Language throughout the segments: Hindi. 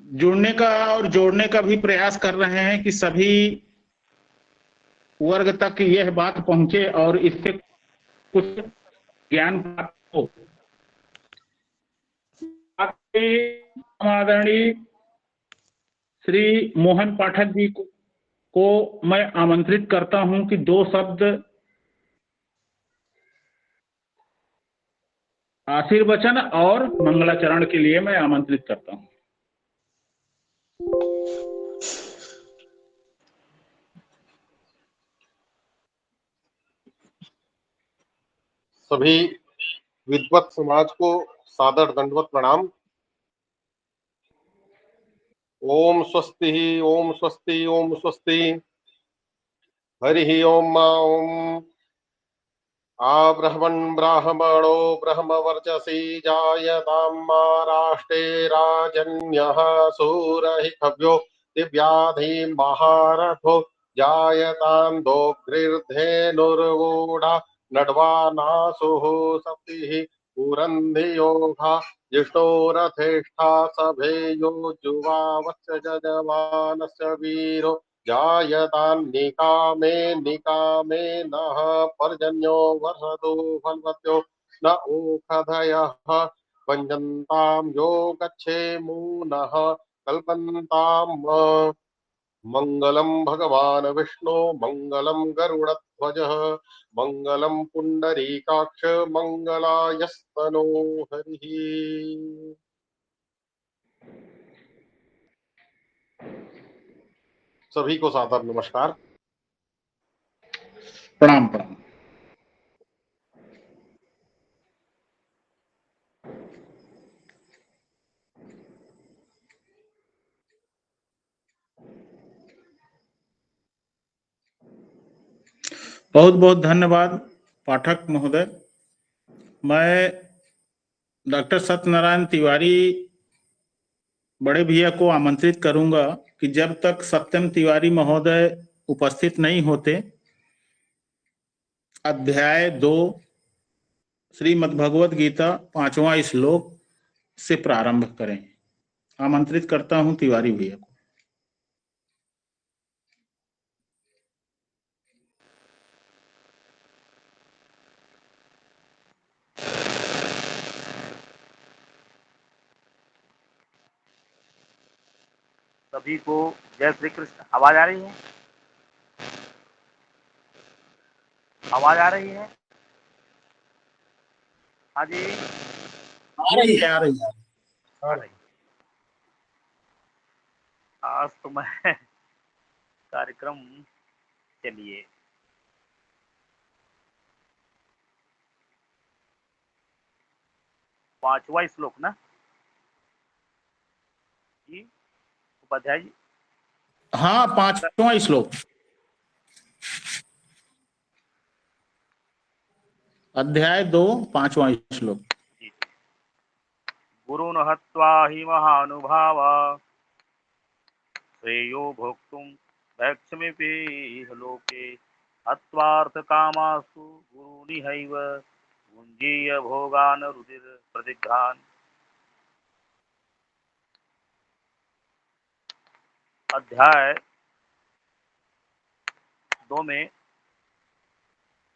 जुड़ने का और जोड़ने का भी प्रयास कर रहे हैं कि सभी वर्ग तक यह बात पहुंचे और इससे कुछ ज्ञान प्राप्त हो। आदरणीय श्री मोहन पाठक जी को मैं आमंत्रित करता हूं कि दो शब्द आशीर्वचन और मंगलाचरण के लिए मैं आमंत्रित करता हूं। सभी विद्वत समाज को सादर दंडवत प्रणाम। ओम स्वस्ति ओम स्वस्ति ओम स्वस्ति। हरि ओम ओम। आब्रह्मन् ब्राह्मणो ब्रह्मवर्चसी जायतां महाराष्ट्रे राजन्यः सूरहि खव्यो दिव्याधि महारथो जायतां दोग्रीर्धेनुर्वूढा नड्वानासुः सप्तिः पुरन्धियोगा जिष्णोरथेष्ठा सभेयो जुवावस्य जजमानस्य वीरो जायतान्निकामे निकामे नः पर्जन्यो वर्षतु फल्वत्यो न ओषधयः भञ्जन्तां यो गच्छेमूनः कल्पन्ताम् मङ्गलं भगवान् विष्णु मङ्गलं गरुडध्वजः मङ्गलं पुण्डरीकाक्ष मङ्गलायस्तनो हरिः। सभी को सादर नमस्कार। प्रणाम प्रणाम। बहुत बहुत धन्यवाद पाठक महोदय। मैं डॉक्टर सत्यनारायण तिवारी बड़े भैया को आमंत्रित करूंगा कि जब तक सत्यम तिवारी महोदय उपस्थित नहीं होते अध्याय 2 श्रीमद् भगवद गीता 5वां श्लोक से प्रारंभ करें। आमंत्रित करता हूं तिवारी भैया को। सभी को जय श्री कृष्ण। आवाज आ रही है? आवाज आ रही है? हाँ जी, आ रही है, आ रही है। आ रही। आज तो मैं कार्यक्रम चलिए 5वां श्लोक ना जी उपाध्याय जी? हाँ, 5वां श्लोक, अध्याय 2 5वां श्लोक। जी। गुरुन् हत्वा हि महानुभाव श्रेयो भोक्तुं भैक्षमिति इह लोके हत्वार्थकामास्तु गुरूनिहैव भुञ्जीय भोगान् रुधिर प्रदिग्धान्। अध्याय 2 में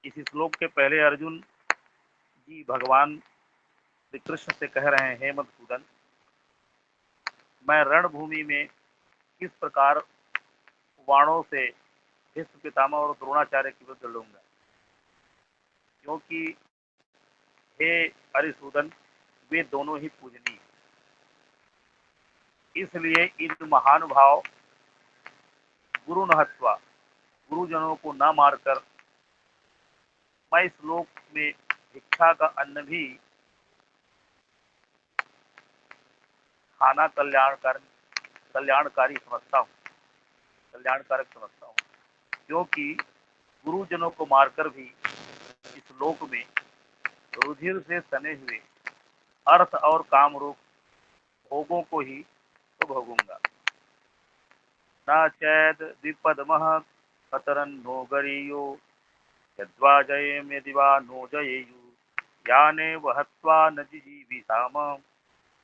इस श्लोक के पहले अर्जुन जी भगवान श्री कृष्ण से कह रहे हैं, हे मधुसूदन, मैं रणभूमि में किस प्रकार वाणों से भीष्म पितामह और द्रोणाचार्य के विरुद्ध लड़ूंगा, क्योंकि हे हरिसूदन वे दोनों ही पूजनीय, इसलिए इन महानुभाव गुरु न हत्वा गुरुजनों को न मारकर मैं इस लोक में भिक्षा का अन्न भी खाना कल्याणकारी समझता हूँ, कल्याणकारक समझता हूँ, क्योंकि गुरुजनों को मारकर भी इस लोक में रुधिर से सने हुए अर्थ और काम रूप भोगों को ही तो भोगूंगा। न चैद विपदमः कतरन्नो गरीयो यद्वा जयेम यदि वा नो जयेयु याने वहत्वा न जिजीविषाम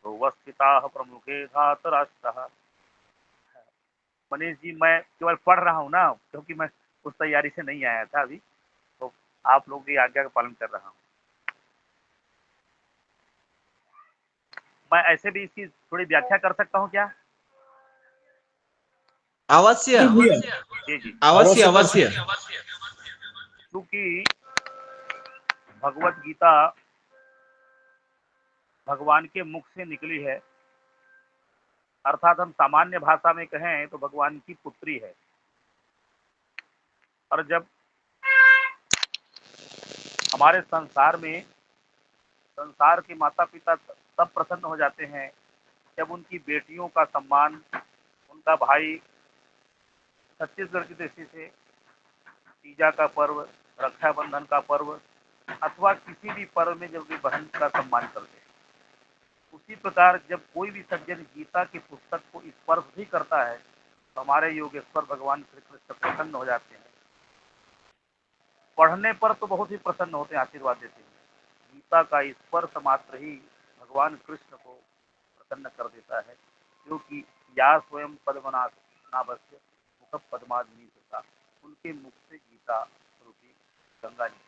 उपस्थिताः प्रमुखे धातराष्ट्रः। मनीष जी, मैं केवल पढ़ रहा हूँ ना, क्योंकि मैं उस तैयारी से नहीं आया था अभी, तो आप लोगों की आज्ञा का पालन कर रहा हूँ। मैं ऐसे भी इसकी थोड़ी व्याख्या कर सकता हूँ क्या? अवश्य जी भैया, जी जी। अवश्य अवश्य कर अवश्य। क्योंकि भगवत गीता भगवान के मुख से निकली है, अर्थात हम सामान्य भाषा में कहें तो भगवान की पुत्री है। और जब हमारे संसार के माता पिता तब प्रसन्न हो जाते हैं जब उनकी बेटियों का सम्मान, उनका भाई छत्तीसगढ़ की दृष्टि से तीजा का पर्व, रक्षाबंधन का पर्व अथवा किसी भी पर्व में जब वे बहन का सम्मान करते हैं, उसी प्रकार जब कोई भी सज्जन गीता की पुस्तक को स्पर्श भी करता है तो हमारे योगेश्वर भगवान श्री कृष्ण प्रसन्न हो जाते हैं। पढ़ने पर तो बहुत ही प्रसन्न होते हैं, आशीर्वाद देते हैं। गीता का स्पर्श मात्र ही भगवान कृष्ण को प्रसन्न कर देता है, क्योंकि या स्वयं पद्मनाभस्य मुख पद्मादि सता, उनके मुख से गीता रूपी गंगा निकली।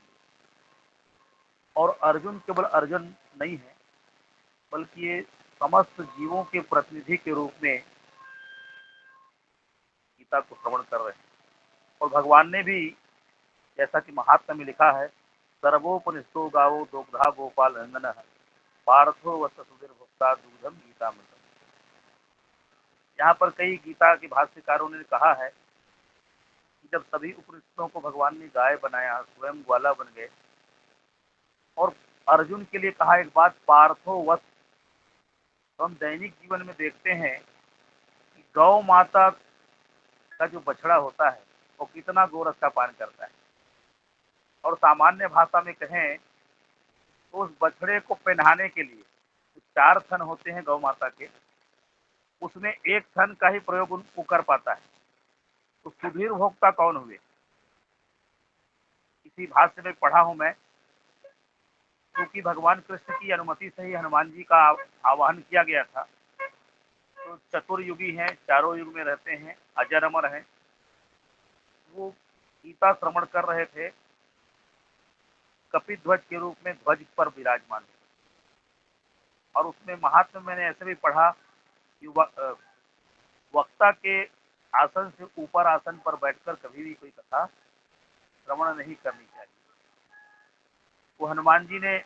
और अर्जुन केवल अर्जुन नहीं है, बल्कि ये समस्त जीवों के प्रतिनिधि के रूप में गीता को श्रवण कर रहे हैं। और भगवान ने भी, जैसा कि महात्मा में लिखा है, सर्वोपनिषदो गावो दोग्धा गोपाल नंदन पार्थो वत्स सुधीर भुक्ता दुग्धम गीतामृतम। यहाँ पर कई गीता के भाष्यकारों ने कहा है कि जब सभी उपनिषदों को भगवान ने गाय बनाया, स्वयं ग्वाला बन गए, और अर्जुन के लिए कहा एक बात, पार्थो वत्स। तो हम दैनिक जीवन में देखते हैं कि गौ माता का जो बछड़ा होता है वो कितना गोरस का पान करता है। और सामान्य भाषा में कहें तो उस बछड़े को पहनाने के लिए 4 थन होते हैं गौ माता के, उसमें 1 थन का ही प्रयोग वो कर पाता है। तो सुधीर भोक्ता कौन हुए? इसी भाष्य में पढ़ा हूं मैं, क्योंकि भगवान कृष्ण की अनुमति से ही हनुमान जी का आवाहन किया गया था। तो चतुर्युगी हैं, चारों युग में रहते हैं, अजर अमर हैं। वो गीता श्रवण कर रहे थे, कपिध्वज के रूप में ध्वज पर विराजमान। और उसमें महात्मा मैंने ऐसे भी पढ़ा कि वक्ता के आसन से ऊपर आसन पर बैठकर कभी भी कोई कथा श्रवण नहीं करनी चाहिए। वो हनुमान जी ने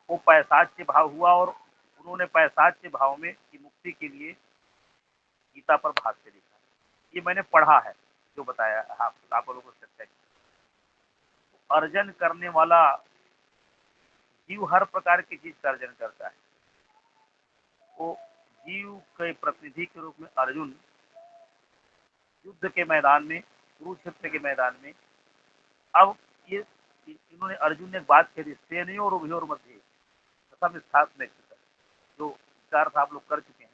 वो पैशाच्य भाव हुआ और उन्होंने पैशाच्य भाव में की मुक्ति के लिए गीता पर भाष्य लिखा। ये मैंने पढ़ा है, जो बताया आप लोगों को सत्य। अर्जन करने वाला जीव हर प्रकार की चीज का अर्जन करता है। वो जीव के प्रतिनिधि के रूप में अर्जुन युद्ध के मैदान में, कुरुक्षेत्र के मैदान में, अब ये इन्होंने अर्जुन ने बात कही, सेनयोर उभयोर मध्य प्रथम स्थान में, जो विचार आप लोग कर चुके हैं।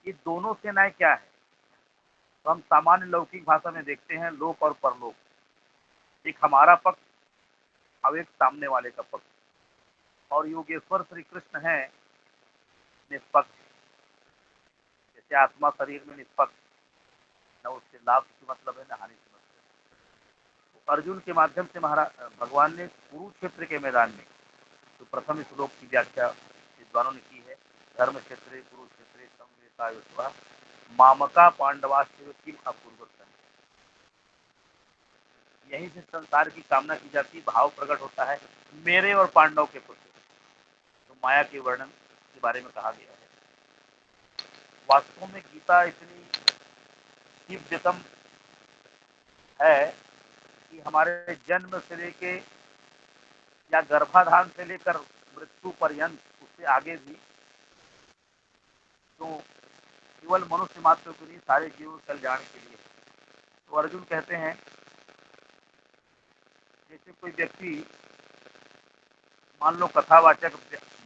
ये दोनों सेनाएं क्या है? तो हम सामान्य लौकिक भाषा में देखते हैं लोक और परलोक, एक हमारा पक्ष और एक सामने वाले का पक्ष। और योगेश्वर श्री कृष्ण है निष्पक्ष, जैसे आत्मा शरीर में निष्पक्ष, न उससे लाभ से मतलब है न हानि से मतलब है। तो अर्जुन के माध्यम से महाराज भगवान ने कुरुक्षेत्र के मैदान में तो प्रथम श्लोक की व्याख्या विद्वानों ने की है, धर्म क्षेत्रे कुरुक्षेत्रे संवेशायुष्वा मामका पांडवाश्चैव किम अपूर्वत। यहीं से संसार की कामना की जाती, भाव प्रकट होता है मेरे और पांडव के पुत्र। तो माया के वर्णन के बारे में कहा गया है। वास्तव में गीता इतनी दिव्यतम है कि हमारे जन्म से लेके या गर्भाधान से लेकर मृत्यु पर्यंत, उससे आगे भी, तो केवल मनुष्य मात्र के नहीं, सारे जीवों के कल्याण के लिए। तो अर्जुन कहते हैं, जैसे कोई व्यक्ति मान लो कथावाचक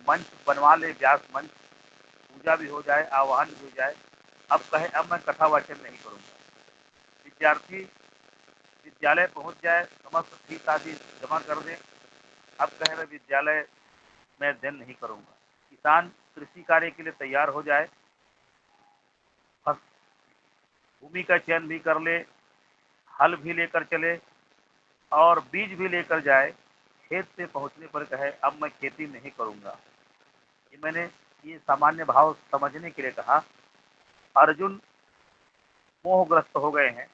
मंच बनवा ले, व्यास मंच, पूजा भी हो जाए, आवाहन भी हो जाए, अब कहे अब मैं कथावाचन नहीं करूंगा। विद्यार्थी विद्यालय पहुंच जाए, समस्त फीस आदि जमा कर दे, अब कहे मैं विद्यालय में अध्ययन नहीं करूंगा। किसान कृषि कार्य के लिए तैयार हो जाए, भूमि का चयन भी कर ले, हल भी लेकर चले और बीज भी लेकर जाए, खेत से पहुंचने पर कहे अब मैं खेती नहीं करूंगा। ये मैंने ये सामान्य भाव समझने के लिए कहा। अर्जुन मोहग्रस्त हो गए हैं,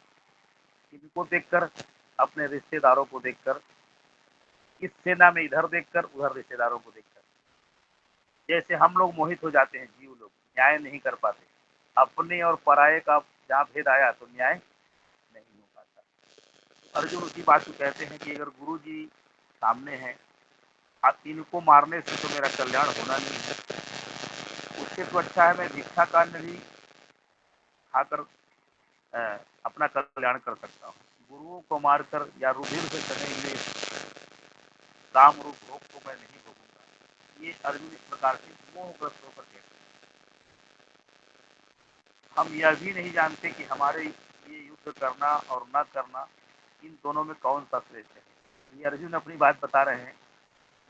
इनको देखकर, अपने रिश्तेदारों को देखकर, इस सेना में इधर देखकर, उधर रिश्तेदारों को देखकर। जैसे हम लोग मोहित हो जाते हैं, जीव लोग न्याय नहीं कर पाते, अपने और पराये का जहाँ भेद आया तो न्याय नहीं हो पाता। अर्जुन उसी बात को कहते हैं कि अगर गुरु जी सामने हैं, आप इनको मारने से तो मेरा कल्याण होना नहीं है, उससे तो अच्छा है मैं भिक्षा कान्न भी खाकर अपना कल्याण कर सकता हूँ। गुरुओं को मारकर या रुधिर से सने हुए काम रूप भोग को मैं नहीं भोगूंगा। ये अर्जुन इस प्रकार से मोहग्रस्त होकर कहते हैं। हम यह भी नहीं जानते कि हमारे ये युद्ध करना और न करना, इन दोनों में कौन सा श्रेष्ठ है। ये अर्जुन अपनी बात बता रहे हैं।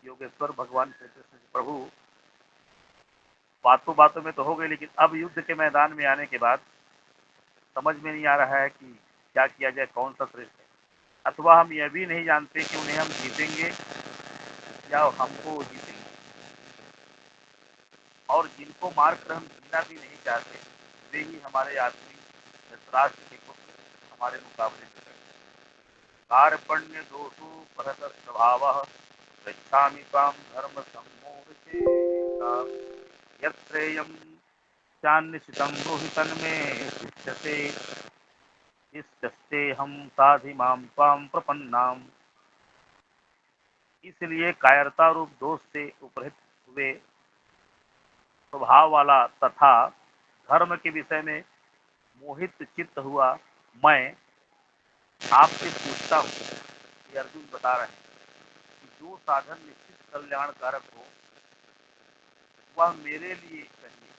योगेश्वर भगवान श्री कृष्ण प्रभु बातों बातों में तो हो गए, लेकिन अब युद्ध के मैदान में आने के बाद समझ में नहीं आ रहा है कि क्या किया जाए, कौन सा श्रेष्ठ है। अथवा हम यह भी नहीं जानते कि उन्हें हम जीतेंगे या हमको जीतेंगे। और जिनको मारकर हम जीना भी नहीं चाहते, वे ही हमारे आदमी धृतराष्ट्र के पुत्र हमारे मुकाबले में खड़े हैं। कार्पण्य दोषो परत स्वभावः गच्छामि त्वां धर्म सम्मोहयेता यत्रेयं चान्निशितं ब्रूहि तन्मे शिष्यते शिष्यस्ते हम साधि मां त्वां प्रपन्नाम। इसलिए कायरता रूप दोष से उपरहित हुए स्वभाव वाला तथा धर्म के विषय में मोहित चित्त हुआ मैं आपसे पूछता हूँ। ये अर्जुन बता रहे हैं कि जो साधन निश्चित कल्याणकारक हो वह मेरे लिए चाहिए,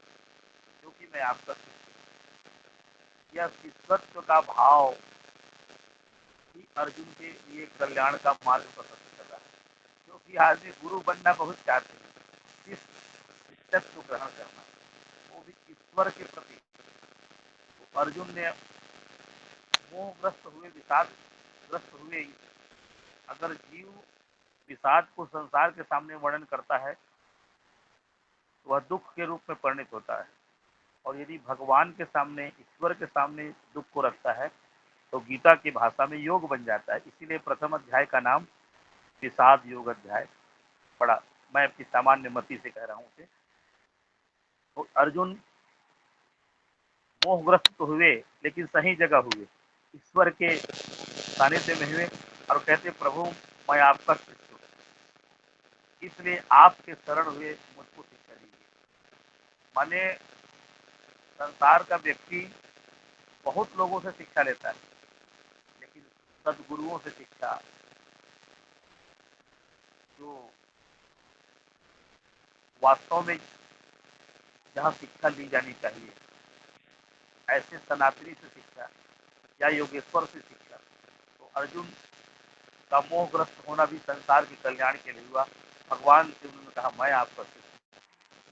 क्योंकि मैं आपका शिष्य हूं। यह शिष्यत्व का भाव ही अर्जुन के लिए कल्याण का मार्ग प्रशस्त कर रहा है। क्योंकि आदमी गुरु बनना बहुत चाहते हैं, शिष्यत्व ग्रहण करना, वो भी ईश्वर के प्रति। तो अर्जुन ने मोहग्रस्त हुए, विषादग्रस्त हुए, अगर जीव विषाद को संसार के सामने वर्णन करता है तो वह दुख के रूप में परिणित होता है, और यदि भगवान के सामने, ईश्वर के सामने दुख को रखता है तो गीता की भाषा में योग बन जाता है। इसीलिए प्रथम अध्याय का नाम विषाद योग अध्याय पड़ा। मैं अपनी सामान्य मति से कह रहा हूँ उसे। तो अर्जुन मोहग्रस्त तो हुए, लेकिन सही जगह हुए, ईश्वर के सानिध्य में हुए और कहते प्रभु मैं आपका शिष्य हूँ, इसलिए आपके शरण हुए, मुझको शिक्षा दीजिए। माने संसार का व्यक्ति बहुत लोगों से शिक्षा लेता है, लेकिन सदगुरुओं से शिक्षा, जो वास्तव में जहाँ शिक्षा ली जानी चाहिए, ऐसे सनातनी से शिक्षा या योगेश्वर से शिक्षा। तो अर्जुन का मोहग्रस्त होना भी संसार के कल्याण के लिए हुआ। भगवान से उन्होंने कहा मैं आपका शिष्य,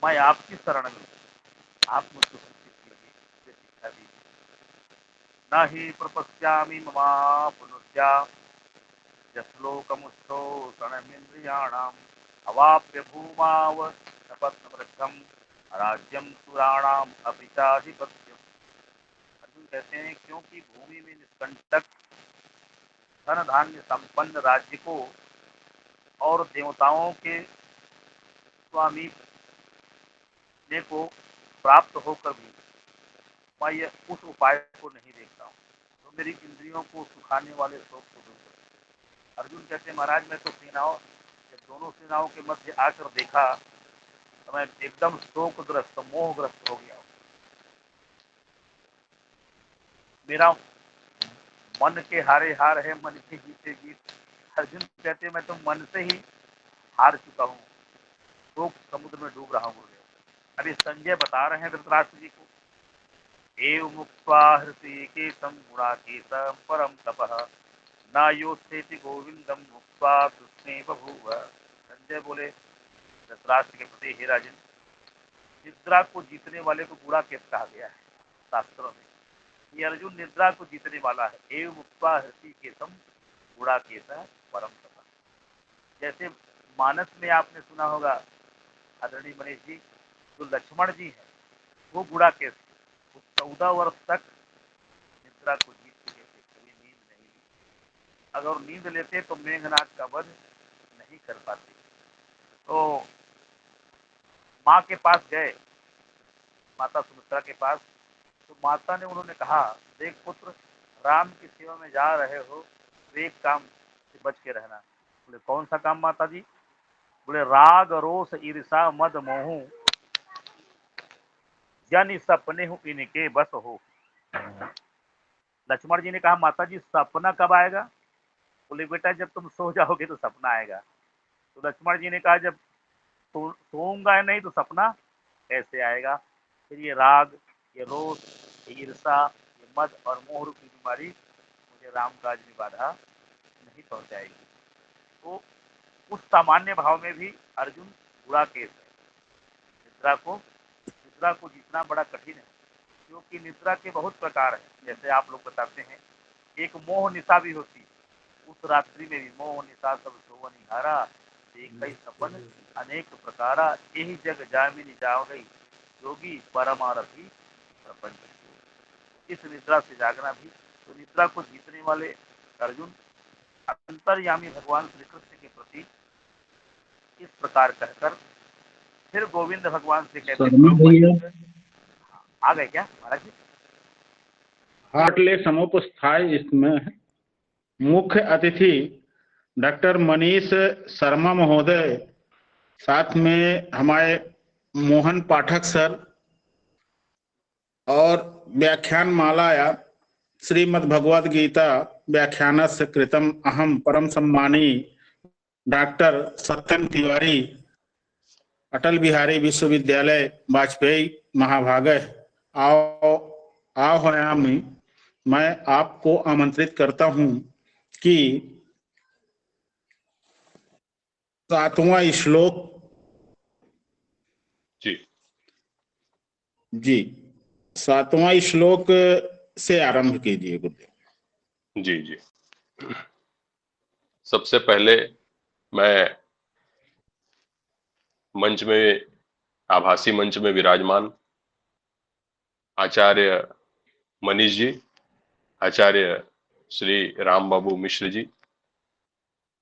मैं आपकी शरण में, आप मुझको शिक्षित कीजिए, मुझे शिक्षा दीजिए। न ही प्रपश्यामि ममापनुद्या यश्लोकमुत्थो शरणमिन्द्रियाणाम् अवाप्य भूमाव नपत्नवृद्धम् राज्यम सुराणाम अपि चाधिपत्यम। अर्जुन कहते हैं क्योंकि भूमि में निष्कंटक धन धान्य संपन्न राज्य को और देवताओं के स्वामी को प्राप्त होकर भी मैं ये उस उपाय को नहीं देखता हूँ तो मेरी इंद्रियों को सुखाने वाले शोक को दूर कर। अर्जुन कहते महाराज मैं तो सेनाओं, दोनों सेनाओं के मध्य आकर देखा तो मैं एकदम शोकग्रस्त, मोहग्रस्त हो गया। मेरा मन के हारे हार है, मन के जीते जीत। अर्जुन कहते मैं तो मन से ही हार चुका हूँ, शोक समुद्र में डूब रहा हूँ। अभी संजय बता रहे हैं धृतराष्ट्र जी को, एव मुक्त्वा हृषीकेशं गुणाकेशं परम तपः न योत्सेति गोविंदम मुक्त्वा कृष्णे बभूव। संजय बोले धृतराष्ट्र के प्रति, हे राजन निद्रा को जीतने वाले को गुड़ा केस कहा गया है शास्त्रों में। ये अर्जुन निद्रा को जीतने वाला है। एवं मुक्ता हृति केसम गुड़ा केस परम सफल। जैसे मानस में आपने सुना होगा आदरणीय मनीष जी, जो लक्ष्मण जी हैं वो गुड़ा केस, वो 14 वर्ष तक निद्रा को जीत चुके थे, कभी नींद नहीं ली। अगर नींद लेते तो मेघनाद का वध नहीं कर पाते। तो माँ के पास गए, माता सुमित्रा के पास, तो माता ने उन्होंने कहा, देख पुत्र, राम की सेवा में जा रहे हो तो एक काम से बच के रहना। बोले कौन सा काम माता जी? बोले राग रोष ईर्षा मद मोह जन सपने हो इनके बस हो। लक्ष्मण जी ने कहा, माता जी सपना कब आएगा? बोले बेटा जब तुम सो जाओगे तो सपना आएगा। तो लक्ष्मण जी ने कहा, जब सोऊंगा नहीं तो सपना कैसे आएगा? फिर ये राग, ये रोष, ये ईर्षा, ये मद और मोह रूपी बीमारी मुझे राम काज में बाधा नहीं पहुंचाएगी। तो उस सामान्य भाव में भी अर्जुन बुरा केस है। निद्रा को जीतना बड़ा कठिन है, क्योंकि निद्रा के बहुत प्रकार हैं। जैसे आप लोग बताते हैं, एक मोह निशा भी होती है। उस रात्रि में भी मोह निशा सब सोवनिहारा, देखई सपन अनेक प्रकारा, यही जग जामिनी जाओ गई, योगी परमारथी प्रपंच। इस निद्रा से जागना भी, तो निद्रा को जीतने वाले अर्जुन अंतर्यामी भगवान श्री कृष्ण के प्रति इस प्रकार कहकर फिर गोविंद भगवान से कहते हैं, आ गए क्या महाराज जी? हाटले समुपस्थाय इसमें मुख्य अतिथि डॉक्टर मनीष शर्मा महोदय, साथ में हमारे मोहन पाठक सर, और व्याख्यान मालाया श्रीमद् भगवद गीता व्याख्यानस्य कृतम अहम परम सम्मानी डॉक्टर सत्यम तिवारी, अटल बिहारी विश्वविद्यालय वाजपेयी महाभागय आह्वयामि। मैं आपको आमंत्रित करता हूं कि 7वां श्लोक जी 7वां श्लोक से आरंभ कीजिए गुरुदेव। जी जी। सबसे पहले मैं मंच में, आभासी मंच में विराजमान आचार्य मनीष जी, आचार्य श्री राम बाबू मिश्र जी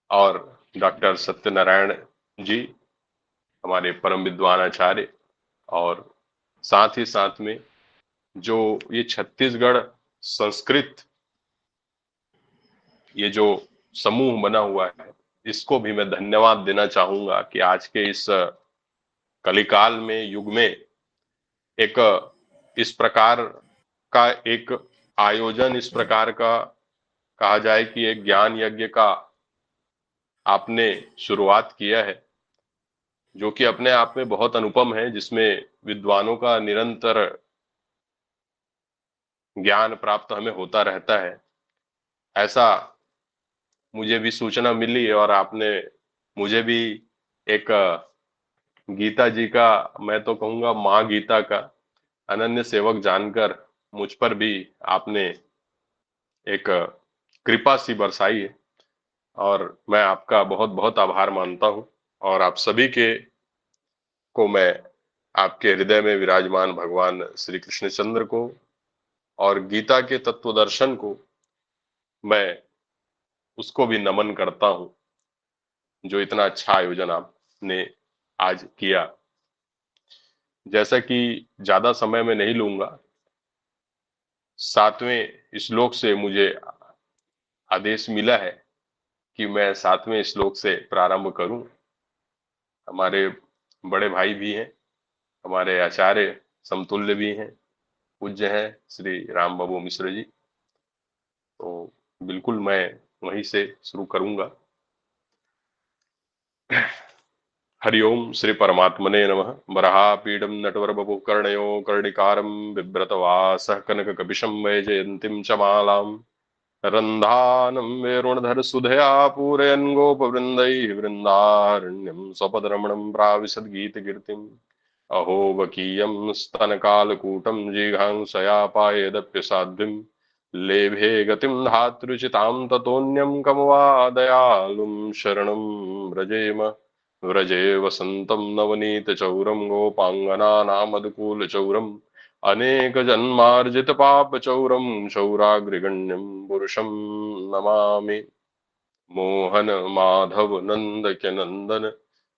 और डॉक्टर सत्यनारायण जी, हमारे परम विद्वान आचार्य, और साथ ही साथ में जो ये छत्तीसगढ़ संस्कृत ये जो समूह बना हुआ है, इसको भी मैं धन्यवाद देना चाहूंगा कि आज के इस कलिकाल में, युग में, एक इस प्रकार का एक आयोजन, इस प्रकार का कहा जाए कि एक ज्ञान यज्ञ का आपने शुरुआत किया है, जो कि अपने आप में बहुत अनुपम है, जिसमें विद्वानों का निरंतर ज्ञान प्राप्त हमें होता रहता है। ऐसा मुझे भी सूचना मिली और आपने मुझे भी एक गीता जी का, मैं तो कहूंगा माँ गीता का अनन्य सेवक जानकर मुझ पर भी आपने एक कृपा सी बरसाई है, और मैं आपका बहुत बहुत आभार मानता हूं। और आप सभी के को मैं आपके हृदय में विराजमान भगवान श्री कृष्णचंद्र को और गीता के तत्वदर्शन को मैं उसको भी नमन करता हूं, जो इतना अच्छा आयोजन आपने आज किया। जैसा कि ज्यादा समय में नहीं लूंगा, 7वें श्लोक से मुझे आदेश मिला है कि मैं 7वें श्लोक से प्रारंभ करूं। हमारे बड़े भाई भी हैं, हमारे आचार्य समतुल्य भी हैं, पूज्य हैं श्री राम बाबू मिश्र जी, तो बिल्कुल मैं वहीं से शुरू करूंगा। हरिओम श्री परमात्मने नमः। वराहपीडं नटवर बभुः कर्णयो कर्णिकारं बिभ्रतवासः कनककपिशं वैजयन्तीं च मालाम् रन्धानं वेरुणधर सुधया पूरयन् गोपवृन्दैः वृन्दारण्यं स्वपदरमणं प्राविशद्गीतकीर्तिम् अहो वकीयं स्तनकालकूटं जिघांसया पायेदप्यसाध्वीं लेभे गतिं धातृचितां ततोऽन्यं कं वा दयालुं शरणं व्रजेम। व्रजे वसन्तं नवनीतचौरं गोपाङ्गनानामनुकूलचौरम् अनेकजन्मार्जितपापचौरं चौराग्रगण्यं पुरुषं नमामि। मोहन माधव नंदक नंदन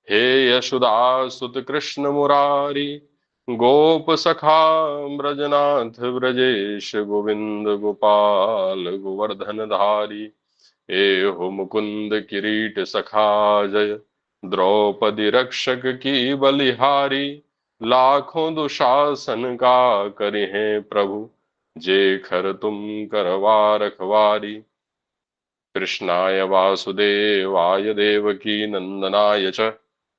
हे यशोदासुत कृष्ण मुरारी गोप सखा ब्रजनाथ ब्रजेश गोविंद गोपाल गोवर्धन धारी। ए हो मुकुंद किरीट सखा जय द्रौपदी रक्षक की बलिहारी। लाखों दुशासन का करिहे प्रभु जे खर तुम करवा रखवारी। कृष्णाय वासुदेवाय देवकी नंदनाय च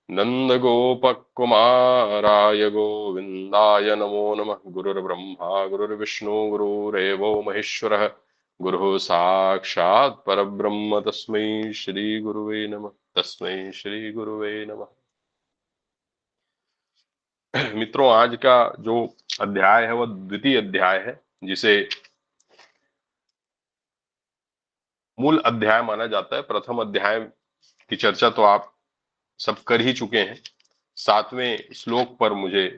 नंदगोपकुमाराय गोविंदाय नमो नमः। गुरुर्ब्रह्मा गुरुर्विष्णु गुरुरेवो महेश्वरः गुरुः साक्षात् परब्रह्म तस्मै श्री गुरुवे नमः। तस्मै श्री गुरुवे नमः। मित्रों, आज का जो अध्याय है वह द्वितीय अध्याय है, जिसे मूल अध्याय माना जाता है। प्रथम अध्याय की चर्चा तो आप सब कर ही चुके हैं। 7वें श्लोक पर मुझे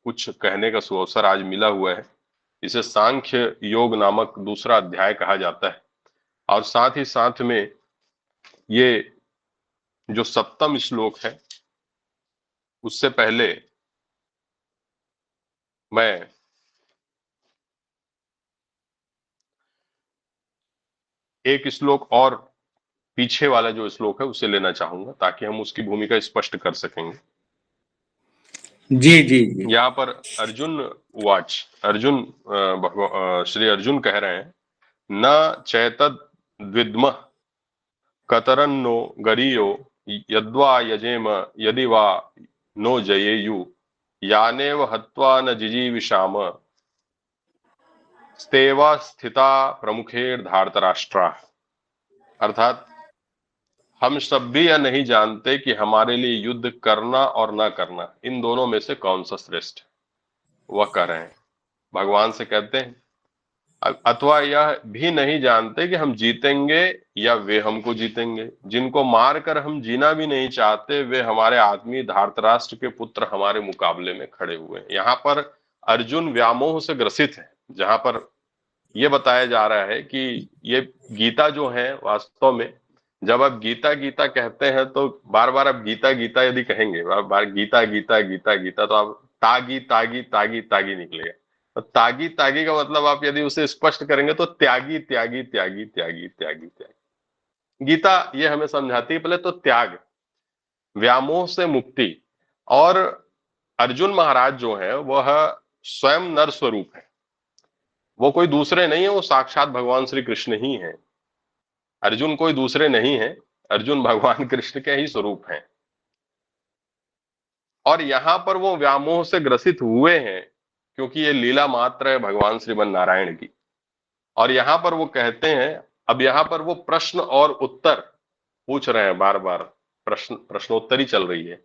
कुछ कहने का सुअवसर आज मिला हुआ है। इसे सांख्य योग नामक दूसरा अध्याय कहा जाता है। और साथ ही साथ में ये जो 7वां श्लोक है, उससे पहले मैं एक श्लोक और पीछे वाला जो श्लोक है उसे लेना चाहूंगा, ताकि हम उसकी भूमिका स्पष्ट कर सकेंगे। जी जी जी। यहाँ पर अर्जुन उवाच, श्री अर्जुन कह रहे हैं, न चैतद द्विद्मः कतरन्नो गरीयो यद्वा यजेम यदि वा नो जयेयु यानेव हत्वा न जिजीविषाम स्तेवा स्थिता प्रमुखेर धार्तराष्ट्रा। अर्थात हम सब भी यह नहीं जानते कि हमारे लिए युद्ध करना और न करना, इन दोनों में से कौन सा श्रेष्ठ है। वह कह रहे हैं, भगवान से कहते हैं, अथवा यह भी नहीं जानते कि हम जीतेंगे या वे हमको जीतेंगे। जिनको मारकर हम जीना भी नहीं चाहते, वे हमारे आदमी धार्तराष्ट्र के पुत्र हमारे मुकाबले में खड़े हुए हैं। यहाँ पर अर्जुन व्यामोह से ग्रसित है, जहां पर यह बताया जा रहा है कि ये गीता जो है, वास्तव में जब आप गीता गीता कहते हैं तो बार बार आप गीता गीता यदि कहेंगे, बार बार गीता गीता गीता गीता, तो आप तागी तागी तागी तागी निकलेगा। तो तागी तागी का मतलब आप यदि उसे स्पष्ट करेंगे तो त्यागी त्यागी त्यागी त्यागी त्यागी त्यागी। गीता ये हमें समझाती है पहले तो त्याग, व्यामोह से मुक्ति। और अर्जुन महाराज जो है वह स्वयं नर स्वरूप है, वो कोई दूसरे नहीं है, वो साक्षात भगवान श्री कृष्ण ही है। अर्जुन कोई दूसरे नहीं है, अर्जुन भगवान कृष्ण के ही स्वरूप हैं। और यहां पर वो व्यामोह से ग्रसित हुए हैं क्योंकि ये लीला मात्र है भगवान श्रीमन नारायण की। और यहां पर वो कहते हैं, अब यहां पर वो प्रश्न और उत्तर पूछ रहे हैं, बार बार प्रश्नोत्तरी चल रही है।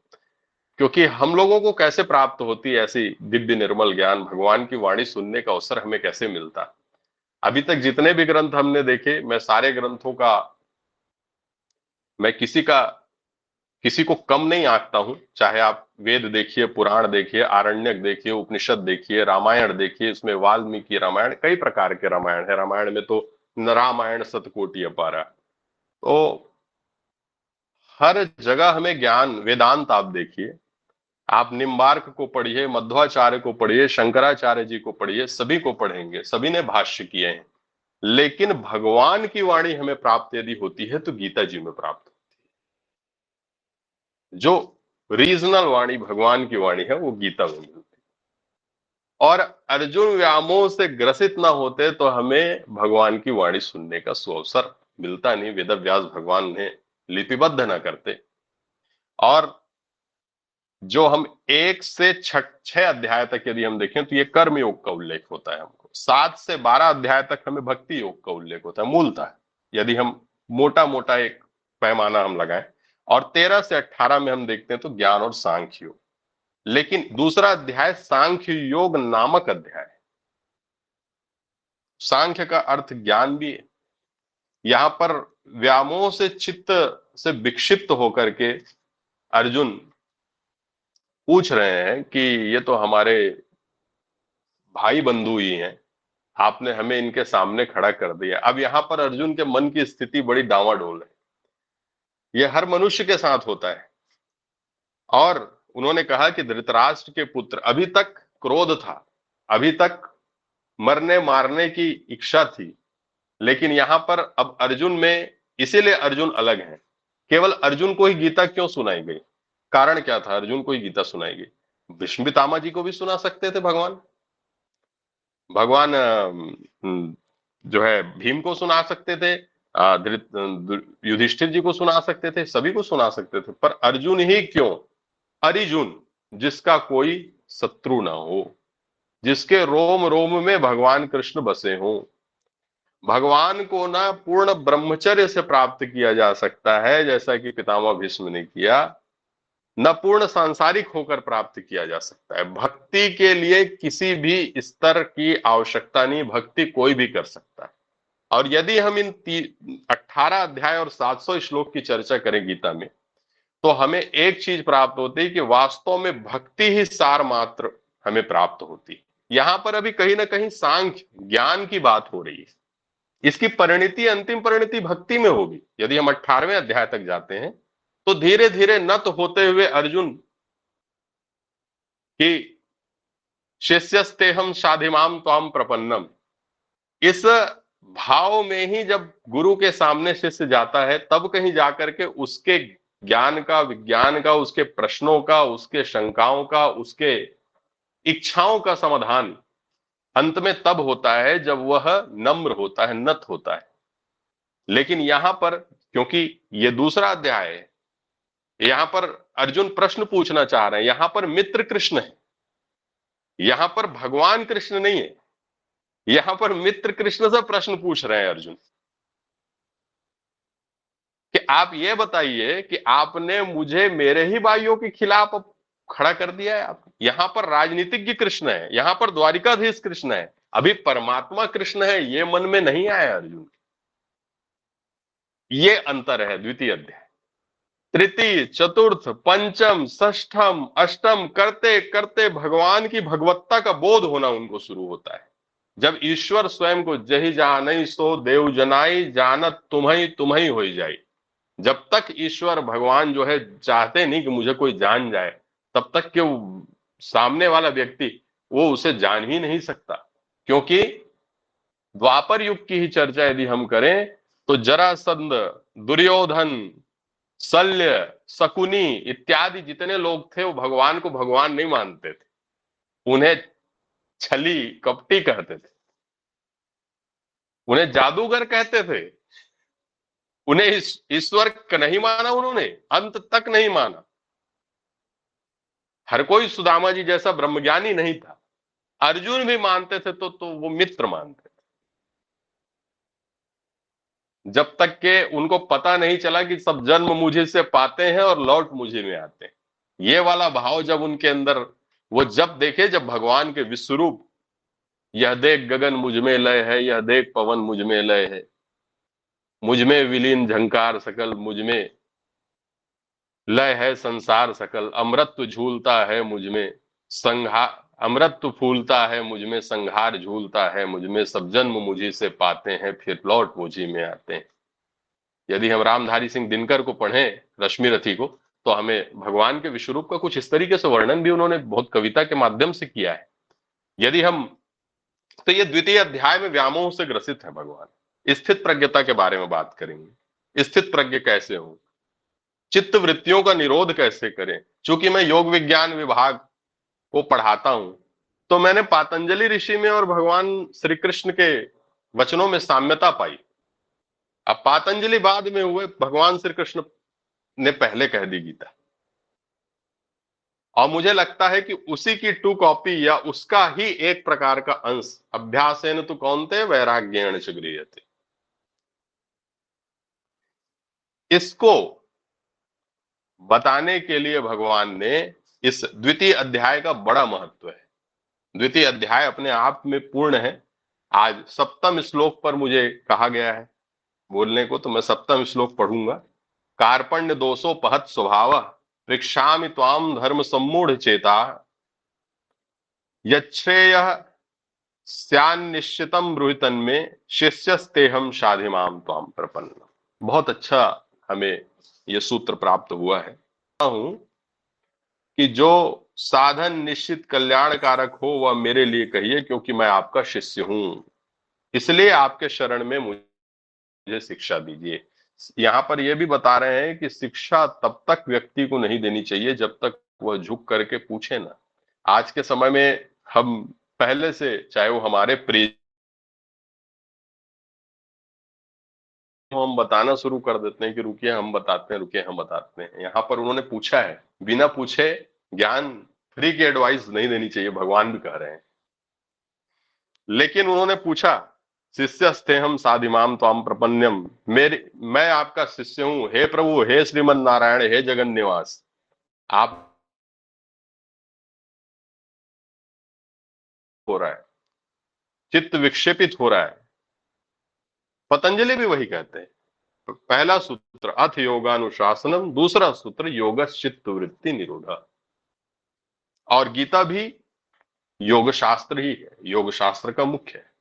क्योंकि हम लोगों को कैसे प्राप्त होती है ऐसी दिव्य निर्मल ज्ञान, भगवान की वाणी सुनने का अवसर हमें कैसे मिलता। अभी तक जितने भी ग्रंथ हमने देखे, मैं सारे ग्रंथों का, मैं किसी को कम नहीं आंकता हूं। चाहे आप वेद देखिए, पुराण देखिए, आरण्यक देखिए, उपनिषद देखिए, रामायण देखिए, इसमें वाल्मीकि रामायण, कई प्रकार के रामायण है। रामायण में तो रामायण शतकोटि अपारा। तो हर जगह हमें ज्ञान, वेदांत आप देखिए, आप निम्बार्क को पढ़िए, मध्वाचार्य को पढ़िए, शंकराचार्य जी को पढ़िए, सभी को पढ़ेंगे, सभी ने भाष्य किए हैं। लेकिन भगवान की वाणी हमें प्राप्त यदि होती है तो गीता जी में प्राप्त होती है। जो रीजनल वाणी भगवान की वाणी है वो गीता में मिलती है। और अर्जुन व्यामोह से ग्रसित ना होते तो हमें भगवान की वाणी सुनने का सुअवसर मिलता नहीं, वेदव्यास भगवान ने लिपिबद्ध ना करते। और जो हम 1 से 6 अध्याय तक यदि हम देखें तो ये कर्म योग का उल्लेख होता है हमको। 7 से 12 अध्याय तक हमें भक्ति योग का उल्लेख होता है मूलतः, यदि हम मोटा मोटा एक पैमाना हम लगाएं। और 13 से 18 में हम देखते हैं तो ज्ञान और सांख्य योग। लेकिन दूसरा अध्याय सांख्य योग नामक अध्याय। सांख्य का अर्थ ज्ञान भी है। यहां पर व्यामोह से चित्त से विक्षिप्त होकर के अर्जुन पूछ रहे हैं कि ये तो हमारे भाई बंधु ही हैं, आपने हमें इनके सामने खड़ा कर दिया। अब यहां पर अर्जुन के मन की स्थिति बड़ी डावाडोल है। यह हर मनुष्य के साथ होता है। और उन्होंने कहा कि धृतराष्ट्र के पुत्र, अभी तक क्रोध था, अभी तक मरने मारने की इच्छा थी, लेकिन यहां पर अब अर्जुन में, इसीलिए अर्जुन अलग है। केवल अर्जुन को ही गीता क्यों सुनाई गई? कारण क्या था अर्जुन को ही गीता सुनाई गई? भीष्म पितामह जी को भी सुना सकते थे भगवान। भगवान जो है भीम को सुना सकते थे, युधिष्ठिर जी को सुना सकते थे, सभी को सुना सकते थे, पर अर्जुन ही क्यों? अर्जुन जिसका कोई शत्रु ना हो, जिसके रोम रोम में भगवान कृष्ण बसे हों। भगवान को ना पूर्ण ब्रह्मचर्य से प्राप्त किया जा सकता है जैसा कि पितामह भीष्म ने किया, न पूर्ण सांसारिक होकर प्राप्त किया जा सकता है। भक्ति के लिए किसी भी स्तर की आवश्यकता नहीं, भक्ति कोई भी कर सकता है। और यदि हम इन 18 अध्याय और 700 श्लोक की चर्चा करें गीता में, तो हमें एक चीज प्राप्त होती है कि वास्तव में भक्ति ही सार मात्र हमें प्राप्त होती है। यहां पर अभी कहीं ना कहीं सांख्य ज्ञान की बात हो रही है। इसकी परिणति, अंतिम परिणति भक्ति में होगी। यदि हम 18वें अध्याय तक जाते हैं तो धीरे धीरे नत होते हुए अर्जुन की शिष्यस्तेहम शाधिमाम त्वाम प्रपन्नम, इस भाव में ही जब गुरु के सामने शिष्य जाता है, तब कहीं जाकर के उसके ज्ञान का, विज्ञान का, उसके प्रश्नों का, उसके शंकाओं का, उसके इच्छाओं का समाधान अंत में तब होता है जब वह नम्र होता है, नत होता है। लेकिन यहां पर, क्योंकि ये दूसरा अध्याय है, यहां पर अर्जुन प्रश्न पूछना चाह रहे हैं। यहां पर मित्र कृष्ण है, यहां पर भगवान कृष्ण नहीं है। यहां पर मित्र कृष्ण से प्रश्न पूछ रहे हैं अर्जुन कि आप ये बताइए कि आपने मुझे मेरे ही भाइयों के खिलाफ खड़ा कर दिया है। आप यहां पर राजनीतिज्ञ कृष्ण है, यहां पर द्वारिकाधीश कृष्ण है, अभी परमात्मा कृष्ण है, ये मन में नहीं आया अर्जुन। ये अंतर है द्वितीय अध्याय। तृतीय, चतुर्थ, पंचम, षष्ठम, अष्टम करते करते भगवान की भगवत्ता का बोध होना उनको शुरू होता है। जब ईश्वर स्वयं को जही जानई सो देव जनाई, जानत तुम्ही तुम्ही होई जाई। जब तक ईश्वर भगवान जो है चाहते नहीं कि मुझे कोई जान जाए, तब तक कि सामने वाला व्यक्ति वो उसे जान ही नहीं सकता। क्योंकि द्वापर युग की ही चर्चा यदि हम करें तो जरासंध, दुर्योधन, शल्य, शकुनी इत्यादि जितने लोग थे वो भगवान को भगवान नहीं मानते थे, उन्हें छली कपटी कहते थे, उन्हें जादूगर कहते थे, उन्हें ईश्वर नहीं माना, उन्होंने अंत तक नहीं माना। हर कोई सुदामा जी जैसा ब्रह्मज्ञानी नहीं था। अर्जुन भी मानते थे तो वो मित्र मानते थे, जब तक के उनको पता नहीं चला कि सब जन्म मुझे से पाते हैं और लौट मुझे में आते हैं। ये वाला भाव जब उनके अंदर, वो जब देखे, जब भगवान के विश्वरूप, यह देख गगन मुझ में लय है, यह देख पवन मुझ में लय है, मुझ में विलीन झंकार सकल, मुझ में लय है संसार सकल, अमृत झूलता है मुझ में संहार, अमृत फूलता है मुझ में, संहार झूलता है मुझ में, सब जन्म मुझी से पाते हैं, फिर लौट मुझी में आते हैं। यदि हम रामधारी सिंह दिनकर को पढ़ें, रश्मि रथी को, तो हमें भगवान के विश्वरूप का कुछ इस तरीके से वर्णन भी उन्होंने बहुत कविता के माध्यम से किया है। यदि हम, तो ये द्वितीय अध्याय में व्यामोह से ग्रसित है भगवान। स्थित प्रज्ञता के बारे में बात करेंगे, स्थित प्रज्ञ कैसे हो, चित्त वृत्तियों का निरोध कैसे करें। चूंकि मैं योग विज्ञान विभाग को पढ़ाता हूं, तो मैंने पातंजलि ऋषि में और भगवान श्री कृष्ण के वचनों में साम्यता पाई। अब पातंजलि बाद में हुए, भगवान श्री कृष्ण ने पहले कह दी गीता, और मुझे लगता है कि उसी की टू कॉपी या उसका ही एक प्रकार का अंश अभ्यासेन तु कौन्तेय वैराग्येण च गृह्यते, इसको बताने के लिए भगवान ने इस द्वितीय अध्याय का बड़ा महत्व है। द्वितीय अध्याय अपने आप में पूर्ण है। आज सप्तम श्लोक पर मुझे कहा गया है बोलने को, तो मैं सप्तम श्लोक पढ़ूंगा। कार्पण्य दोषोपहत स्वभाव पृक्षामि त्वाम धर्म सम्मूढ़ चेता यच्छ्रेय स्यान्निश्चितम ब्रूहितन में शिष्यस्तेहम शाधिमाम त्वाम प्रपन्न। बहुत अच्छा हमें यह सूत्र प्राप्त हुआ है हूं कि जो साधन निश्चित कल्याणकारक हो वह मेरे लिए कहिए, क्योंकि मैं आपका शिष्य हूं, इसलिए आपके शरण में मुझे शिक्षा दीजिए। यहां पर यह भी बता रहे हैं कि शिक्षा तब तक व्यक्ति को नहीं देनी चाहिए जब तक वह झुक करके पूछे ना। आज के समय में हम पहले से, चाहे वो हमारे प्रिय, हम बताना शुरू कर देते हैं कि रुकिए हम बताते हैं, रुकिए हम बताते हैं। यहाँ पर उन्होंने पूछा है, बिना पूछे ज्ञान फ्री की एडवाइस नहीं देनी चाहिए, भगवान भी कह रहे हैं। लेकिन उन्होंने पूछा, शिष्यस्तेहम साधिमाम त्वाम प्रपन्नम, मैं आपका शिष्य हूं, हे प्रभु, हे श्रीमन नारायण, हे जगन निवास, आप हो रहा है, चित्त विक्षेपित हो रहा है। पतंजलि भी वही कहते हैं। पहला सूत्र अथ योगानुशासनम, दूसरा सूत्र योगश्चित्त वृत्ति निरोध। और गीता भी योग शास्त्र ही है, योग शास्त्र का मुख्य है।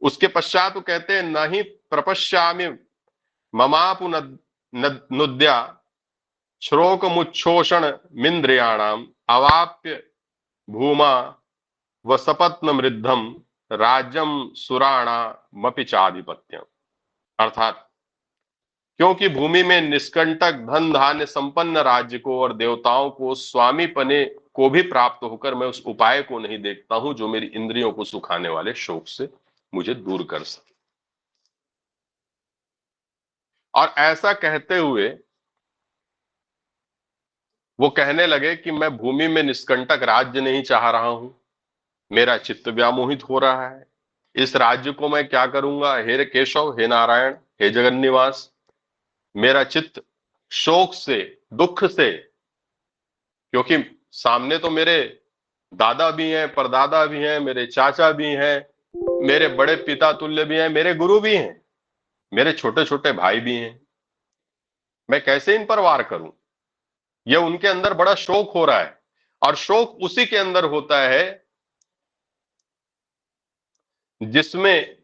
उसके पश्चात वो कहते हैं, न ही प्रपश्यामि ममापु नुद्या श्रोक मुच्छोषण मिंद्रियाणाम अवाप्य भूमा व सपत्न मृद्धम राज्यम सुराणा मपि चाधिपत्यम। अर्थात क्योंकि भूमि में निष्कंटक धन धान्य संपन्न राज्य को और देवताओं को स्वामी पने को भी प्राप्त होकर मैं उस उपाय को नहीं देखता हूं जो मेरी इंद्रियों को सुखाने वाले शोक से मुझे दूर कर सके। और ऐसा कहते हुए वो कहने लगे कि मैं भूमि में निष्कंटक राज्य नहीं चाह रहा हूं, मेरा चित्त व्यामोहित हो रहा है, इस राज्य को मैं क्या करूंगा। हे केशव, हे नारायण, हे जगन्निवास, मेरा चित्त शोक से, दुख से, क्योंकि सामने तो मेरे दादा भी हैं, परदादा भी हैं, मेरे चाचा भी हैं, मेरे बड़े पिता तुल्य भी हैं, मेरे गुरु भी हैं, मेरे छोटे छोटे भाई भी हैं, मैं कैसे इन पर वार करूं। यह उनके अंदर बड़ा शोक हो रहा है, और शोक उसी के अंदर होता है जिसमें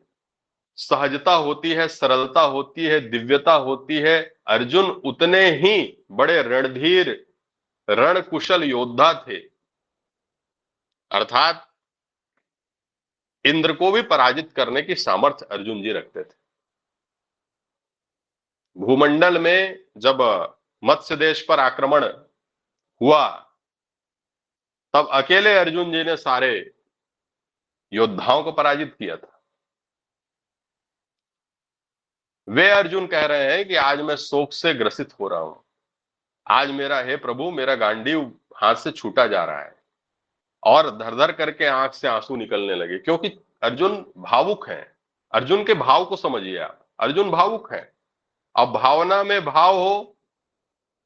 सहजता होती है, सरलता होती है, दिव्यता होती है। अर्जुन उतने ही बड़े रणधीर, रणकुशल योद्धा थे, अर्थात इंद्र को भी पराजित करने की सामर्थ्य अर्जुन जी रखते थे। भूमंडल में जब मत्स्य देश पर आक्रमण हुआ तब अकेले अर्जुन जी ने सारे योद्धाओं को पराजित किया था। वे अर्जुन कह रहे हैं कि आज मैं शोक से ग्रसित हो रहा हूं, आज मेरा, हे प्रभु, मेरा गांडीव हाथ से छूटा जा रहा है, और धर धर करके आंख से आंसू निकलने लगे, क्योंकि अर्जुन भावुक हैं। अर्जुन के भाव को समझिए आप, अर्जुन भावुक हैं। अब भावना में भाव हो,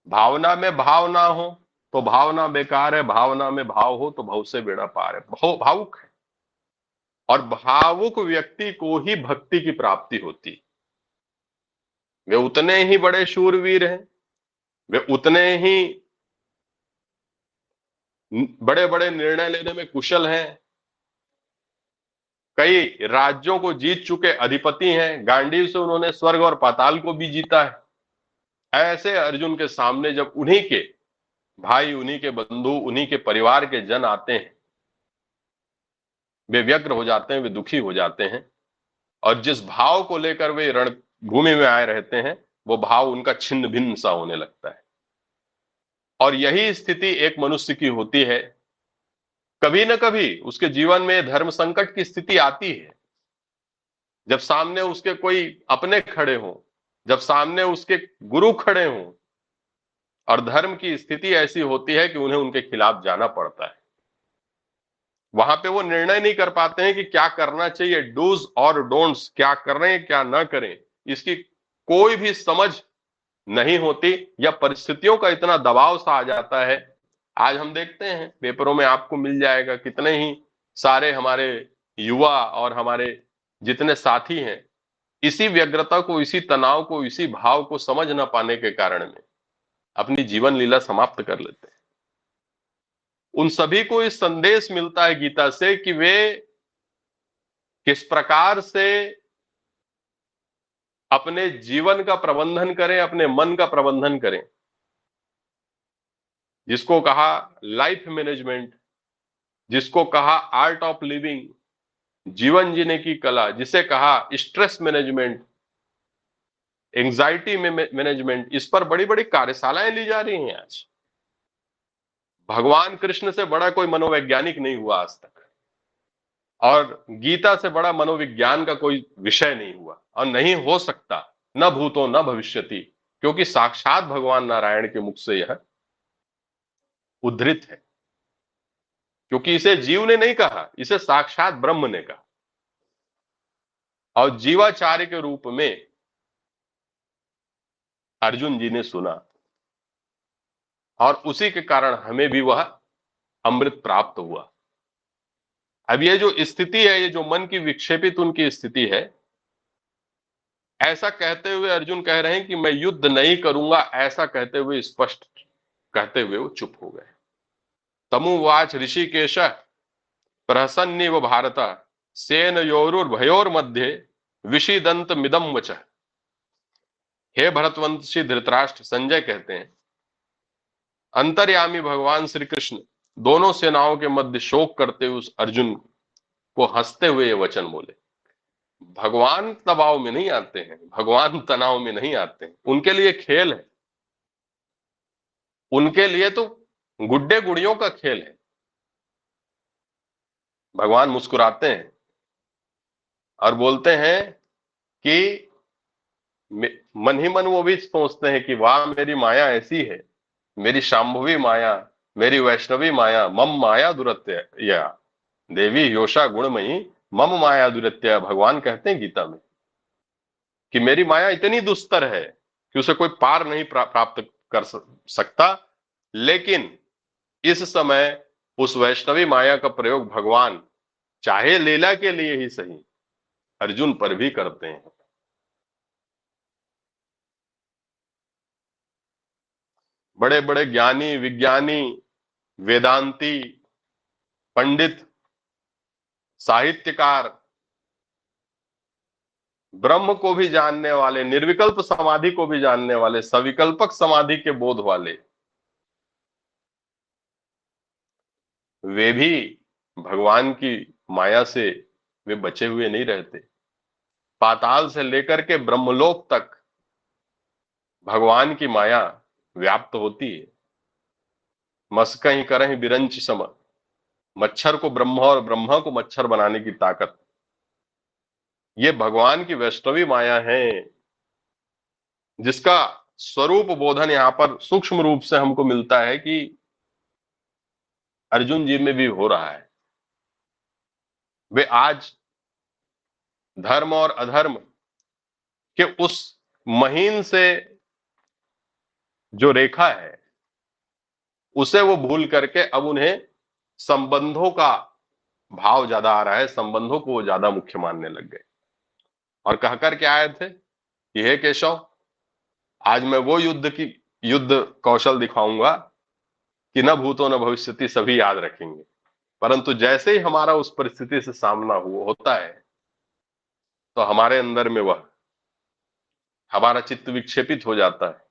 भावना में भाव ना हो तो भावना बेकार है, भावना में भाव हो तो भव से बेड़ा पार है। भावुक है, और भावुक व्यक्ति को ही भक्ति की प्राप्ति होती। वे उतने ही बड़े शूरवीर हैं, वे उतने ही बड़े बड़े निर्णय लेने में कुशल हैं, कई राज्यों को जीत चुके अधिपति हैं, गांडीव से उन्होंने स्वर्ग और पाताल को भी जीता है। ऐसे अर्जुन के सामने जब उन्हीं के भाई, उन्हीं के बंधु, उन्हीं के परिवार के जन आते हैं, वे व्यग्र हो जाते हैं, वे दुखी हो जाते हैं, और जिस भाव को लेकर वे रणभूमि में आए रहते हैं वो भाव उनका छिन्न भिन्न सा होने लगता है। और यही स्थिति एक मनुष्य की होती है। कभी न कभी उसके जीवन में धर्म संकट की स्थिति आती है, जब सामने उसके कोई अपने खड़े हों, जब सामने उसके गुरु खड़े हों, और धर्म की स्थिति ऐसी होती है कि उन्हें उनके खिलाफ जाना पड़ता है। वहां पे वो निर्णय नहीं कर पाते हैं कि क्या करना चाहिए, डूज और डोंट्स, क्या करें क्या ना करें, इसकी कोई भी समझ नहीं होती, या परिस्थितियों का इतना दबाव सा आ जाता है। आज हम देखते हैं पेपरों में आपको मिल जाएगा, कितने ही सारे हमारे युवा और हमारे जितने साथी हैं इसी व्यग्रता को, इसी तनाव को, इसी भाव को समझ ना पाने के कारण में अपनी जीवन लीला समाप्त कर लेते हैं। उन सभी को इस संदेश मिलता है गीता से कि वे किस प्रकार से अपने जीवन का प्रबंधन करें, अपने मन का प्रबंधन करें, जिसको कहा लाइफ मैनेजमेंट, जिसको कहा आर्ट ऑफ लिविंग, जीवन जीने की कला, जिसे कहा स्ट्रेस मैनेजमेंट, एंजाइटी मैनेजमेंट। इस पर बड़ी बड़ी कार्यशालाएं ली जा रही हैं आज। भगवान कृष्ण से बड़ा कोई मनोवैज्ञानिक नहीं हुआ आज तक, और गीता से बड़ा मनोविज्ञान का कोई विषय नहीं हुआ और नहीं हो सकता, न भूतो न भविष्यति, क्योंकि साक्षात भगवान नारायण के मुख से यह उद्धृत है। क्योंकि इसे जीव ने नहीं कहा, इसे साक्षात ब्रह्म ने कहा, और जीवाचार्य के रूप में अर्जुन जी ने सुना, और उसी के कारण हमें भी वह अमृत प्राप्त हुआ। अब ये जो स्थिति है, ये जो मन की विक्षेपित उनकी स्थिति है, ऐसा कहते हुए अर्जुन कह रहे हैं कि मैं युद्ध नहीं करूंगा, ऐसा कहते हुए, स्पष्ट कहते हुए वो चुप हो गए। तमुवाच ऋषिकेश प्रहसन्निव भारत सेनयोरुर्भयोर मध्य विषिदंत मिदम वच। हे भरतवंशी धृतराष्ट्र, संजय कहते हैं, अंतर्यामी भगवान श्री कृष्ण दोनों सेनाओं के मध्य शोक करते हुए उस अर्जुन को हंसते हुए ये वचन बोले। भगवान दबाव में नहीं आते हैं, भगवान तनाव में नहीं आते हैं, उनके लिए खेल है, उनके लिए तो गुड्डे गुड़ियों का खेल है। भगवान मुस्कुराते हैं और बोलते हैं कि मन ही मन वो भी सोचते हैं कि वाह, मेरी माया ऐसी है, मेरी शांभवी माया, मेरी वैष्णवी माया, मम माया दुरत्या देवी योषा गुणमयी मम माया दुरत्या। भगवान कहते हैं गीता में कि मेरी माया इतनी दुस्तर है कि उसे कोई पार नहीं प्राप्त कर सकता, लेकिन इस समय उस वैष्णवी माया का प्रयोग भगवान चाहे लीला के लिए ही सही अर्जुन पर भी करते हैं। बड़े बड़े ज्ञानी, विज्ञानी, वेदांती, पंडित, साहित्यकार, ब्रह्म को भी जानने वाले, निर्विकल्प समाधि को भी जानने वाले, सविकल्पक समाधि के बोध वाले, वे भी भगवान की माया से वे बचे हुए नहीं रहते। पाताल से लेकर के ब्रह्मलोक तक भगवान की माया व्याप्त होती है। मस्कहीं करहीं बिरंच सम, मच्छर को ब्रह्मा और ब्रह्मा को मच्छर बनाने की ताकत, ये भगवान की वैष्णवी माया है, जिसका स्वरूप बोधन यहां पर सूक्ष्म रूप से हमको मिलता है कि अर्जुन जी में भी हो रहा है। वे आज धर्म और अधर्म के उस महीन से जो रेखा है उसे वो भूल करके अब उन्हें संबंधों का भाव ज्यादा आ रहा है, संबंधों को वो ज्यादा मुख्य मानने लग गए, और कहकर के आए थे कि हे केशव, आज मैं वो युद्ध कौशल दिखाऊंगा कि न भूतो न भविष्यति सभी याद रखेंगे। परंतु जैसे ही हमारा उस परिस्थिति से सामना होता है तो हमारे अंदर में वह हमारा चित्त विक्षेपित हो जाता है,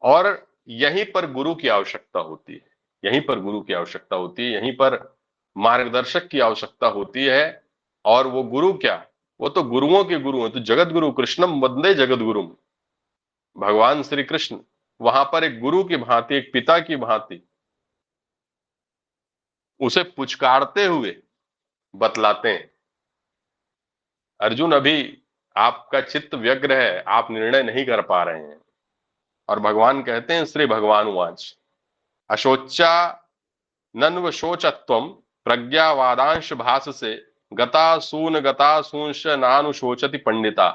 और यहीं पर गुरु की आवश्यकता होती है, यहीं पर गुरु की आवश्यकता होती है, यहीं पर मार्गदर्शक की आवश्यकता होती है। और वो गुरु क्या, वो तो गुरुओं के गुरु हैं, तो जगत गुरु कृष्णम वंदे जगत गुरुम। भगवान श्री कृष्ण वहां पर एक गुरु की भांति, एक पिता की भांति उसे पुचकारते हुए बतलाते हैं, अर्जुन अभी आपका चित्त व्यग्र है, आप निर्णय नहीं कर पा रहे हैं। और भगवान कहते हैं, श्री भगवान वाच अशोचा नन्व शोचत्वम प्रज्ञावादांश भास से गतासून नानुशोचति पंडिता।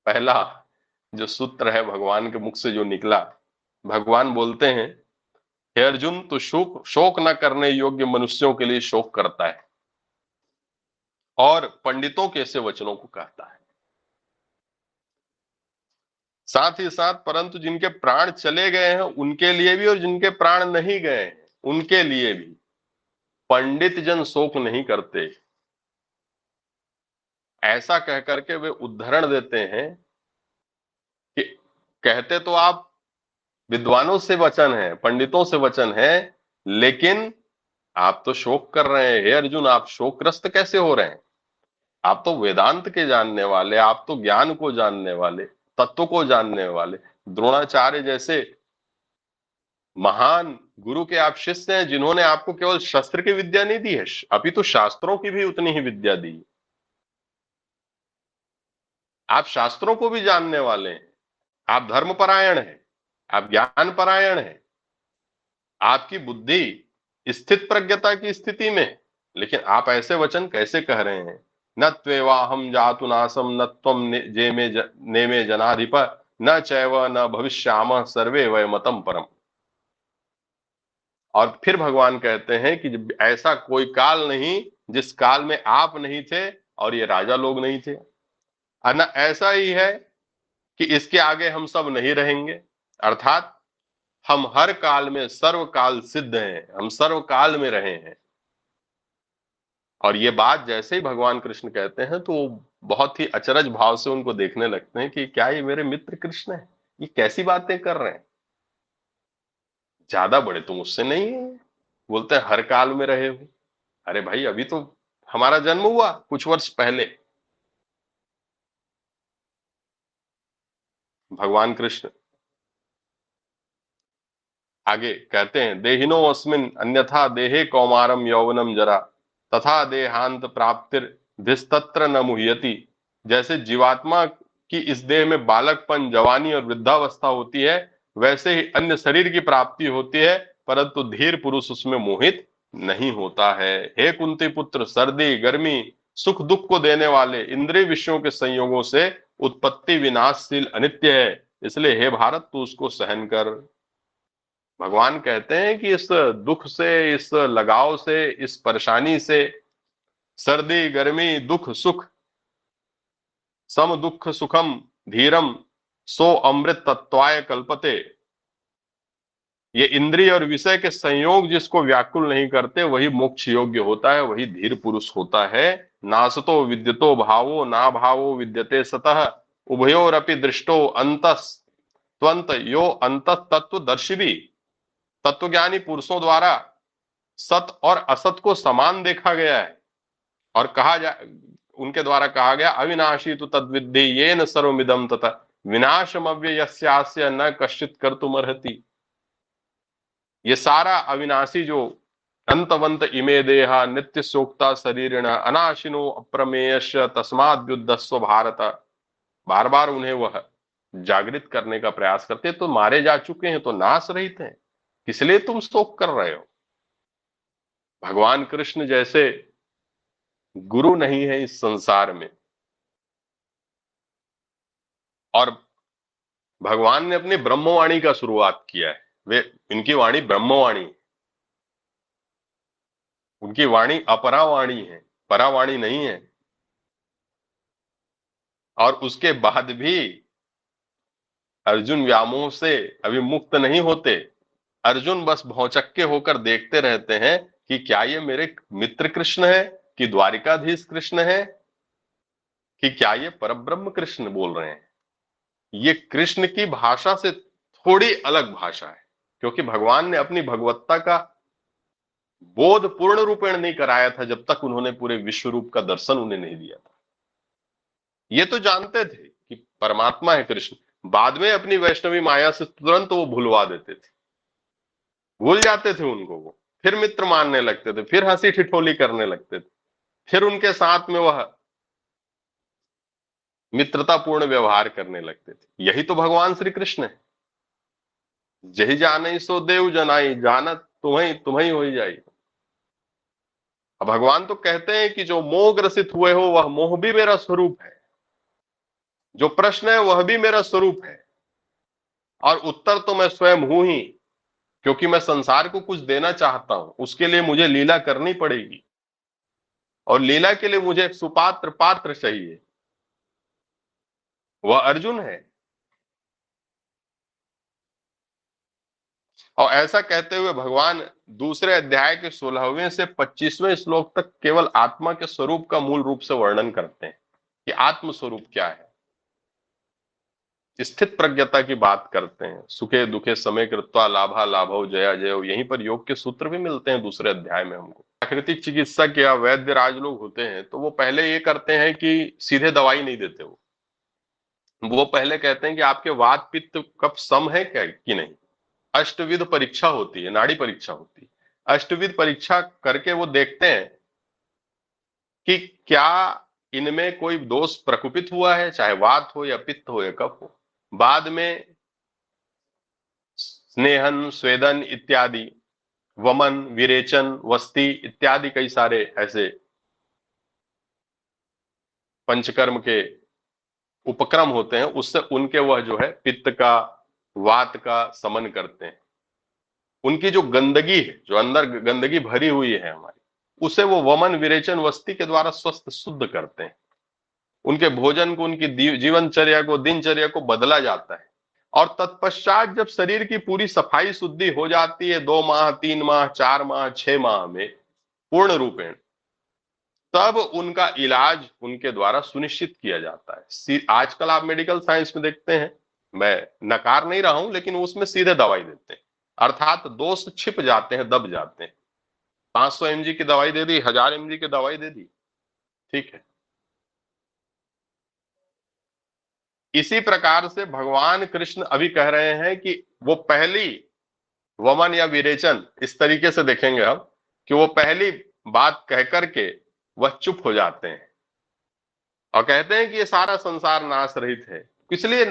पहला जो सूत्र है भगवान के मुख से जो निकला, भगवान बोलते हैं, हे अर्जुन, तो शोक न करने योग्य मनुष्यों के लिए शोक करता है और पंडितों के ऐसे वचनों को कहता है। साथ ही साथ परंतु जिनके प्राण चले गए हैं उनके लिए भी और जिनके प्राण नहीं गए हैं उनके लिए भी पंडित जन शोक नहीं करते। ऐसा कह करके वे उद्धरण देते हैं कि कहते तो आप विद्वानों से वचन है, पंडितों से वचन है, लेकिन आप तो शोक कर रहे हैं। हे अर्जुन, आप शोकग्रस्त कैसे हो रहे हैं? आप तो वेदांत के जानने वाले, आप तो ज्ञान को जानने वाले, तत्व को जानने वाले, द्रोणाचार्य जैसे महान गुरु के आप शिष्य हैं, जिन्होंने आपको केवल शस्त्र की विद्या नहीं दी है, अपितु शास्त्रों की भी उतनी ही विद्या दी। आप शास्त्रों को भी जानने वाले हैं, आप धर्मपरायण हैं, आप ज्ञान परायण हैं, आपकी बुद्धि स्थित प्रज्ञता की स्थिति में, लेकिन आप ऐसे वचन कैसे कह रहे हैं? न त्वेवाहम जातु नासम न त्वम नेमे जनाधिप न चैव न भविष्यामः सर्वे वयमतम परम। और फिर भगवान कहते हैं कि ऐसा कोई काल नहीं जिस काल में आप नहीं थे और ये राजा लोग नहीं थे, और न ऐसा ही है कि इसके आगे हम सब नहीं रहेंगे, अर्थात हम हर काल में सर्वकाल सिद्ध हैं, हम सर्वकाल में रहे हैं। और ये बात जैसे ही भगवान कृष्ण कहते हैं तो बहुत ही अचरज भाव से उनको देखने लगते हैं कि क्या ये मेरे मित्र कृष्ण है, ये कैसी बातें कर रहे हैं, ज्यादा बड़े तो मुझसे नहीं है। बोलते हैं हर काल में रहे हो। अरे भाई, अभी तो हमारा जन्म हुआ कुछ वर्ष पहले। भगवान कृष्ण आगे कहते हैं, देहिनो अस्मिन अन्यथा देहे कौमारम यौवनम जरा तथा देहांत प्राप्तिर्धिस्तत्र न मुह्यति। जैसे जीवात्मा की इस देह में बालकपन, जवानी और वृद्धावस्था होती है, वैसे ही अन्य शरीर की प्राप्ति होती है, परंतु धीर पुरुष उसमें मोहित नहीं होता है। हे कुंती पुत्र, सर्दी गर्मी सुख दुख को देने वाले इंद्रिय विषयों के संयोगों से उत्पत्ति विनाशशील अनित्य है, इसलिए हे भारत तू उसको सहन कर। भगवान कहते हैं कि इस दुख से, इस लगाव से, इस परेशानी से, सर्दी गर्मी दुख सुख, सम दुख सुखम धीरम सो अमृत तत्वाय कल्पते, ये इंद्रिय और विषय के संयोग जिसको व्याकुल नहीं करते वही मोक्ष योग्य होता है, वही धीर पुरुष होता है। नासतो विद्यतो भावो ना भावो विद्यते सतः उभयोरपि दृष्टो अंतस त्वंत यो अंत तत्वदर्शिभी। तत्वज्ञानी पुरुषों द्वारा सत और असत को समान देखा गया है और उनके द्वारा कहा गया, अविनाशी तो तद्विद्धि येन सर्वमिदं तथा विनाशमव्ययस्यास्य न कश्चित् कर्तुमर्हति। ये सारा अविनाशी जो अंतवंत इमे देहा नित्य शोक्ता शरीरिण अनाशिनो अप्रमेयस्य तस्माद्युद्धस्व भारत, बार बार उन्हें वह जागृत करने का प्रयास करते, तो मारे जा चुके हैं, तो नाश रहित हैं, इसलिए तुम शोक कर रहे हो। भगवान कृष्ण जैसे गुरु नहीं है इस संसार में, और भगवान ने अपनी ब्रह्मवाणी का शुरुआत किया है। वे इनकी वाणी ब्रह्मवाणी, उनकी वाणी अपरावाणी है, परावाणी नहीं है। और उसके बाद भी अर्जुन व्यामोह से अभी मुक्त नहीं होते। अर्जुन बस भौचक्के होकर देखते रहते हैं कि क्या ये मेरे मित्र कृष्ण है, कि द्वारिकाधीश कृष्ण है, कि क्या ये परब्रह्म कृष्ण बोल रहे हैं। ये कृष्ण की भाषा से थोड़ी अलग भाषा है, क्योंकि भगवान ने अपनी भगवत्ता का बोध पूर्ण रूपेण नहीं कराया था जब तक उन्होंने पूरे विश्व रूप का दर्शन उन्हें नहीं दिया था। ये तो जानते थे कि परमात्मा है कृष्ण, बाद में अपनी वैष्णवी माया से तुरंत वो भुलवा देते थे, भूल जाते थे उनको, वो फिर मित्र मानने लगते थे, फिर हंसी ठिठोली करने लगते थे, फिर उनके साथ में वह मित्रतापूर्ण व्यवहार करने लगते थे। यही तो भगवान श्री कृष्ण है। जही जाने सो देव जनाई, जानत तुम्हें तुम्हें हो जाई। अब भगवान तो कहते हैं कि जो मोह ग्रसित हुए हो वह मोह भी मेरा स्वरूप है। जो प्रश्न है वह भी मेरा स्वरूप है और उत्तर तो मैं स्वयं हूं ही, क्योंकि मैं संसार को कुछ देना चाहता हूं। उसके लिए मुझे लीला करनी पड़ेगी और लीला के लिए मुझे एक सुपात्र पात्र चाहिए, वह अर्जुन है। और ऐसा कहते हुए भगवान दूसरे अध्याय के 16वें से 25वें श्लोक तक केवल आत्मा के स्वरूप का मूल रूप से वर्णन करते हैं कि आत्म स्वरूप क्या है। स्थित प्रज्ञता की बात करते हैं। सुखे दुखे समय कृत्वा लाभा लाभो जया जयो, यहीं पर योग के सूत्र भी मिलते हैं दूसरे अध्याय में हमको। प्राकृतिक चिकित्सक या वैद्य राज लोग होते हैं तो वो पहले ये करते हैं कि सीधे दवाई नहीं देते, वो पहले कहते हैं कि आपके वात पित्त कफ सम है क्या कि नहीं। अष्टविध परीक्षा होती है, नाड़ी परीक्षा होती है। अष्टविध परीक्षा करके वो देखते हैं कि क्या इनमें कोई दोष प्रकुपित हुआ है, चाहे वात हो या पित्त हो या कफ हो। बाद में स्नेहन स्वेदन इत्यादि, वमन विरेचन वस्ती इत्यादि कई सारे ऐसे पंचकर्म के उपक्रम होते हैं, उससे उनके वह जो है पित्त का वात का समन करते हैं। उनकी जो गंदगी है, जो अंदर गंदगी भरी हुई है हमारी, उसे वो वमन विरेचन वस्ती के द्वारा स्वस्थ शुद्ध करते हैं। उनके भोजन को, उनकी जीवनचर्या को, दिनचर्या को बदला जाता है। और तत्पश्चात जब शरीर की पूरी सफाई शुद्धि हो जाती है 2 माह 3 माह 4 माह 6 माह में पूर्ण रूपेण, तब उनका इलाज उनके द्वारा सुनिश्चित किया जाता है। आजकल आप मेडिकल साइंस में देखते हैं, मैं नकार नहीं रहा हूं, लेकिन उसमें सीधे दवाई देते हैं, अर्थात दोष छिप जाते हैं, दब जाते हैं। 500 mg की दवाई दे दी, 1000 mg की दवाई दे दी, ठीक है। इसी प्रकार से भगवान कृष्ण अभी कह रहे हैं कि वो पहली वमन या विरेचन, इस तरीके से देखेंगे हम कि वो पहली बात कह करके वह चुप हो जाते हैं और कहते हैं कि ये सारा संसार नाश रहित है। इसलिए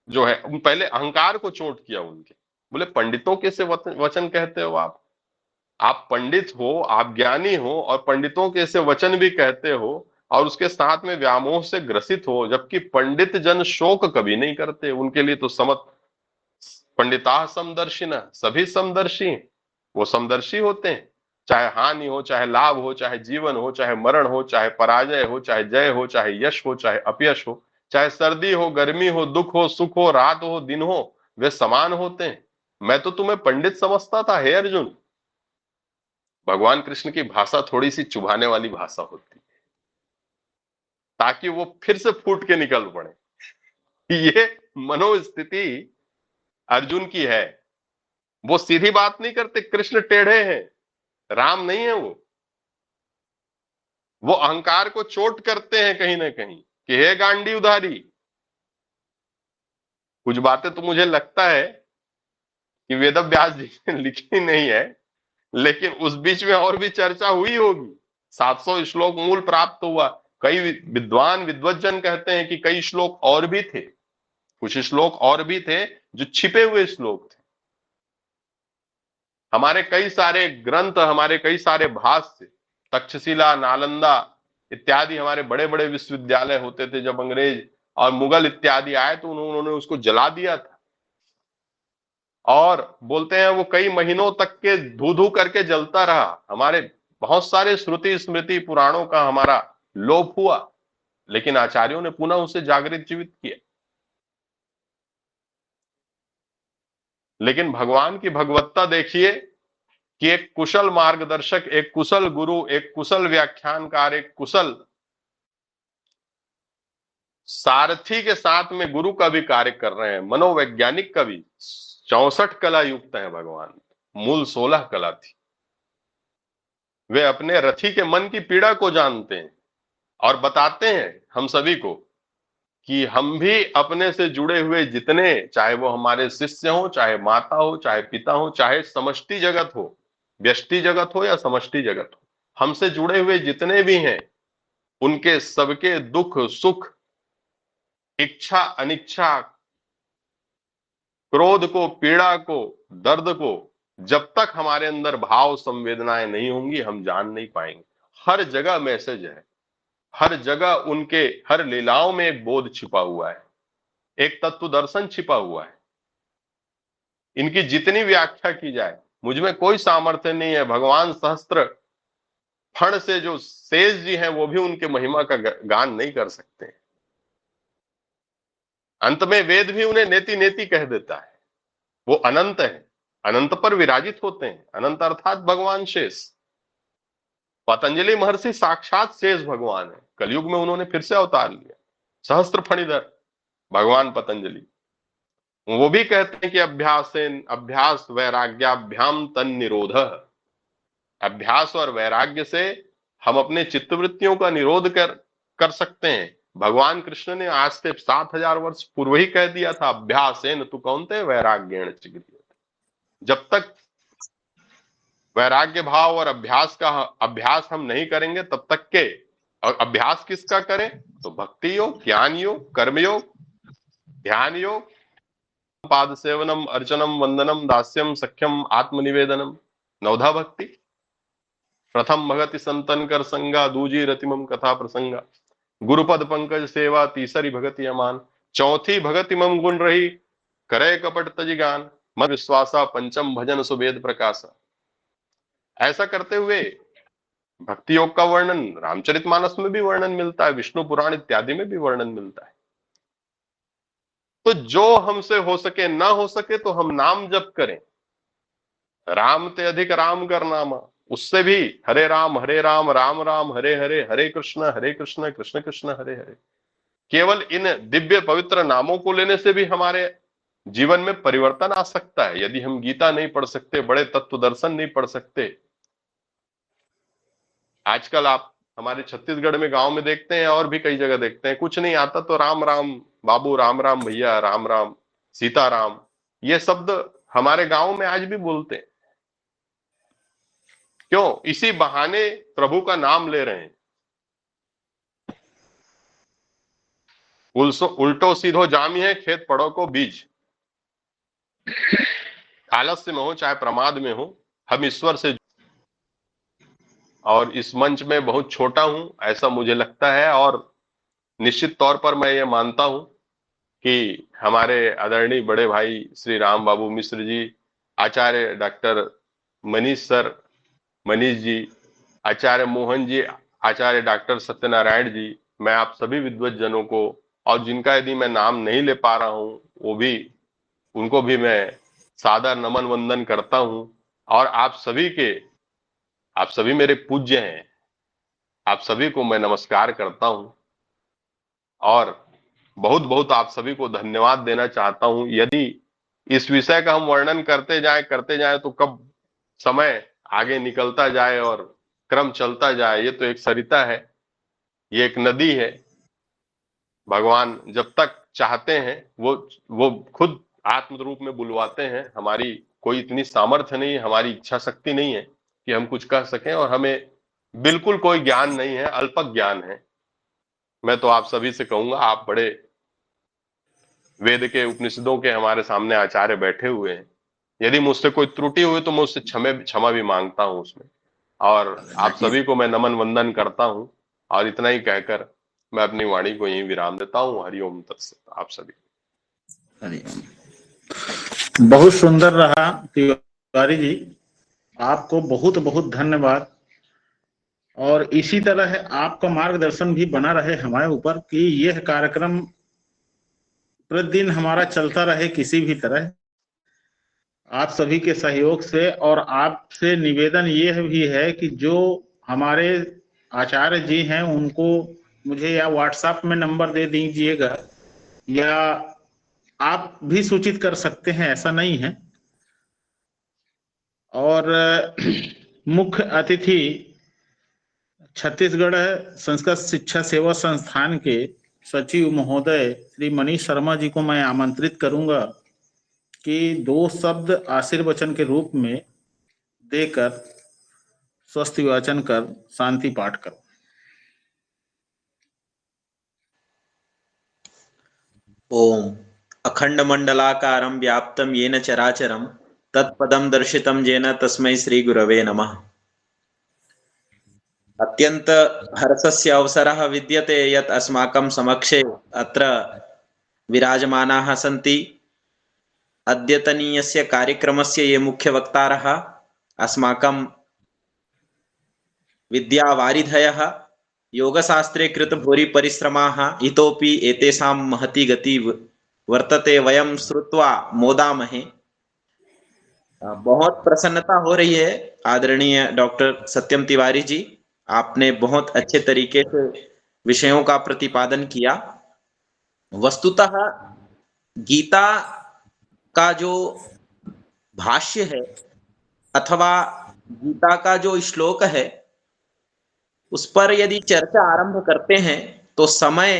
जो है पहले अहंकार को चोट किया उनके। बोले पंडितों के से वचन कहते हो आप पंडित हो, आप ज्ञानी हो और पंडितों के से वचन भी कहते हो और उसके साथ में व्यामोह से ग्रसित हो, जबकि पंडित जन शोक कभी नहीं करते। उनके लिए तो समत पंडिता समदर्शिना, सभी समदर्शी, वो समदर्शी होते हैं। चाहे हानि हो, चाहे लाभ हो, चाहे जीवन हो, चाहे मरण हो, चाहे पराजय हो, चाहे जय हो, चाहे यश हो, चाहे अपयश हो, चाहे सर्दी हो, गर्मी हो, दुख हो, सुख हो, रात हो, दिन हो, वे समान होते हैं। मैं तो तुम्हें पंडित समझता था हे अर्जुन। भगवान कृष्ण की भाषा थोड़ी सी चुभाने वाली भाषा होती है, ताकि वो फिर से फूट के निकल पड़े। ये मनोस्थिति अर्जुन की है। वो सीधी बात नहीं करते, कृष्ण टेढ़े हैं, राम नहीं है वो अहंकार को चोट करते हैं कहीं ना कहीं कि हे गांडी उधारी। कुछ बातें तो मुझे लगता है कि वेद व्यास जी ने लिखी नहीं है, लेकिन उस बीच में और भी चर्चा हुई होगी। 700 श्लोक मूल प्राप्त हुआ। कई विद्वान विद्वज्जन कहते हैं कि कई श्लोक और भी थे, कुछ श्लोक और भी थे जो छिपे हुए श्लोक थे। हमारे कई सारे ग्रंथ, हमारे कई सारे भाष्य, तक्षशिला, नालंदा इत्यादि हमारे बड़े बड़े विश्वविद्यालय होते थे। जब अंग्रेज और मुगल इत्यादि आए तो उन्होंने उसको जला दिया था और बोलते हैं वो कई महीनों तक के धू धू करके जलता रहा। हमारे बहुत सारे श्रुति स्मृति पुराणों का हमारा लोप हुआ, लेकिन आचार्यों ने पुनः उसे जागृत जीवित किया। लेकिन भगवान की भगवत्ता देखिए कि एक कुशल मार्गदर्शक, एक कुशल गुरु, एक कुशल व्याख्यानकार, एक कुशल सारथी के साथ में गुरु का भी कार्य कर रहे हैं, मनोवैज्ञानिक का भी। 64 कला युक्त है भगवान, मूल 16 कला थी। वे अपने रथी के मन की पीड़ा को जानते हैं और बताते हैं हम सभी को कि हम भी अपने से जुड़े हुए जितने, चाहे वो हमारे शिष्य हो, चाहे माता हो, चाहे पिता हो, चाहे समष्टि जगत हो, व्यष्टि जगत हो या समष्टि जगत हो, हमसे जुड़े हुए जितने भी हैं, उनके सबके दुख सुख, इच्छा अनिच्छा, क्रोध को, पीड़ा को, दर्द को, जब तक हमारे अंदर भाव संवेदनाएं नहीं होंगी हम जान नहीं पाएंगे। हर जगह मैसेज है, हर जगह उनके हर लीलाओं में एक बोध छिपा हुआ है, एक तत्व दर्शन छिपा हुआ है। इनकी जितनी व्याख्या की जाए मुझ में कोई सामर्थ्य नहीं है। भगवान सहस्त्र फण से जो शेष जी हैं वो भी उनके महिमा का गान नहीं कर सकते। अंत में वेद भी उन्हें नेति नेति कह देता है। वो अनंत है, अनंत पर विराजित होते हैं। अनंत अर्थात भगवान शेष। पतंजलि महर्षि साक्षात शेष भगवान है। कलयुग में उन्होंने फिर से अवतार लिया, सहस्त्र फणिधर भगवान पतंजलि। वो भी कहते हैं कि अभ्यास वैराग्याभ्याम तन निरोध। अभ्यास और वैराग्य से हम अपने चित्तवृत्तियों का निरोध कर सकते हैं। भगवान कृष्ण ने आज से 7000 वर्ष पूर्व ही कह दिया था, अभ्यासेन तु कौन्तेय वैराग्येण च गृह्यते। जब तक वैराग्य भाव और अभ्यास हम नहीं करेंगे तब तक के, और अभ्यास किसका करें तो भक्ति योग, ज्ञान योग, कर्म योग, ध्यान योग, पाद सेवनम, अर्चनम, वंदनम, दास्यम, सख्यम, आत्मनिवेदनम, नवधा भक्ति। प्रथम भगति संतन कर संगा, दूजी रतिमम कथा प्रसंगा, गुरुपद पंकज सेवा, तीसरी भगति अमान, चौथी भगति मम गुण रही, करे कपट तजी गान, मन विश्वासा, पंचम भजन सुवेद प्रकाशा। ऐसा करते हुए भक्ति योग का वर्णन रामचरितमानस में भी वर्णन मिलता है, विष्णु पुराण इत्यादि में भी वर्णन मिलता है। तो जो हमसे हो सके, ना हो सके तो हम नाम जप करें। राम ते अधिक राम कर नामा, उससे भी हरे राम राम राम हरे हरे, हरे कृष्ण कृष्ण कृष्ण हरे हरे। केवल इन दिव्य पवित्र नामों को लेने से भी हमारे जीवन में परिवर्तन आ सकता है। यदि हम गीता नहीं पढ़ सकते, बड़े तत्व दर्शन नहीं पढ़ सकते। आजकल आप हमारे छत्तीसगढ़ में गांव में देखते हैं और भी कई जगह देखते हैं, कुछ नहीं आता तो राम राम बाबू, राम राम भैया, राम राम सीताराम, ये शब्द हमारे गांव में आज भी बोलते हैं। क्यों? इसी बहाने प्रभु का नाम ले रहे हैं। उल्टो सीधो जामी है, खेत पड़ो को बीज। आलस्य में हो चाहे प्रमाद में हो, हम ईश्वर से, और इस मंच में बहुत छोटा हूं ऐसा मुझे लगता है, और निश्चित तौर पर मैं ये मानता हूं कि हमारे आदरणीय बड़े भाई श्री राम बाबू मिश्र जी, आचार्य डॉक्टर मनीष सर, मनीष जी, आचार्य मोहन जी, आचार्य डॉक्टर सत्यनारायण जी, मैं आप सभी विद्वत जनों को, और जिनका यदि मैं नाम नहीं ले पा रहा हूं वो भी, उनको भी मैं सादर नमन वंदन करता हूं। और आप सभी मेरे पूज्य हैं, आप सभी को मैं नमस्कार करता हूं और बहुत बहुत आप सभी को धन्यवाद देना चाहता हूं। यदि इस विषय का हम वर्णन करते जाए तो कब समय आगे निकलता जाए और क्रम चलता जाए। ये तो एक सरिता है, ये एक नदी है। भगवान जब तक चाहते हैं वो खुद आत्म रूप में बुलवाते हैं। हमारी कोई इतनी सामर्थ्य नहीं है, हमारी इच्छा शक्ति नहीं है कि हम कुछ कह सकें, और हमें बिल्कुल कोई ज्ञान नहीं है, अल्प ज्ञान है। मैं तो आप सभी से कहूंगा, आप बड़े वेद के उपनिषदों के हमारे सामने आचार्य बैठे हुए हैं। यदि मुझसे कोई त्रुटि हुई तो मैं उससे क्षमा भी मांगता हूं उसमें, और आप सभी को मैं नमन वंदन करता हूं। और इतना ही कहकर मैं अपनी वाणी को यहीं विराम देता हूं। हरिओम तत्सत। आप सभी हरिओम। बहुत सुंदर रहा तिवारी जी, आपको बहुत बहुत धन्यवाद। और इसी तरह आपका मार्गदर्शन भी बना रहे हमारे ऊपर कि यह कार्यक्रम प्रतिदिन हमारा चलता रहे किसी भी तरह, आप सभी के सहयोग से। और आपसे निवेदन यह भी है कि जो हमारे आचार्य जी हैं उनको मुझे या व्हाट्सएप में नंबर दे दीजिएगा, या आप भी सूचित कर सकते हैं, ऐसा नहीं है। और मुख्य अतिथि छत्तीसगढ़ संस्कृत शिक्षा सेवा संस्थान के सचिव महोदय श्री मनीष शर्मा जी को मैं आमंत्रित करूंगा कि 2 शब्द आशीर्वचन के रूप में देकर स्वस्ति वाचन कर शांति पाठ करो। ओम अखंड मंडलाकारं व्याप्तं येन चराचरं तत्पदं दर्शितं येन तस्मै श्री गुरवे नमः। अत्यंत हर्षस्य अवसरः विद्यते यत् अस्माकं समक्षे अत्र विराजमानाः सन्ति। अद्यतनीयस्य कार्यक्रमस्य ये मुख्यवक्तारः अस्माकं विद्यावारिधयः, योगशास्त्रे कृतभूरि परिश्रमाः, इतोपि एतेषां महती गति वर्तते, वयं श्रुत्वा मोदामहे। बहुत प्रसन्नता हो रही है आदरणीय डॉक्टर सत्यम तिवारी जी, आपने बहुत अच्छे तरीके से विषयों का प्रतिपादन किया। वस्तुतः गीता का जो भाष्य है अथवा गीता का जो श्लोक है उस पर यदि चर्चा आरंभ करते हैं तो समय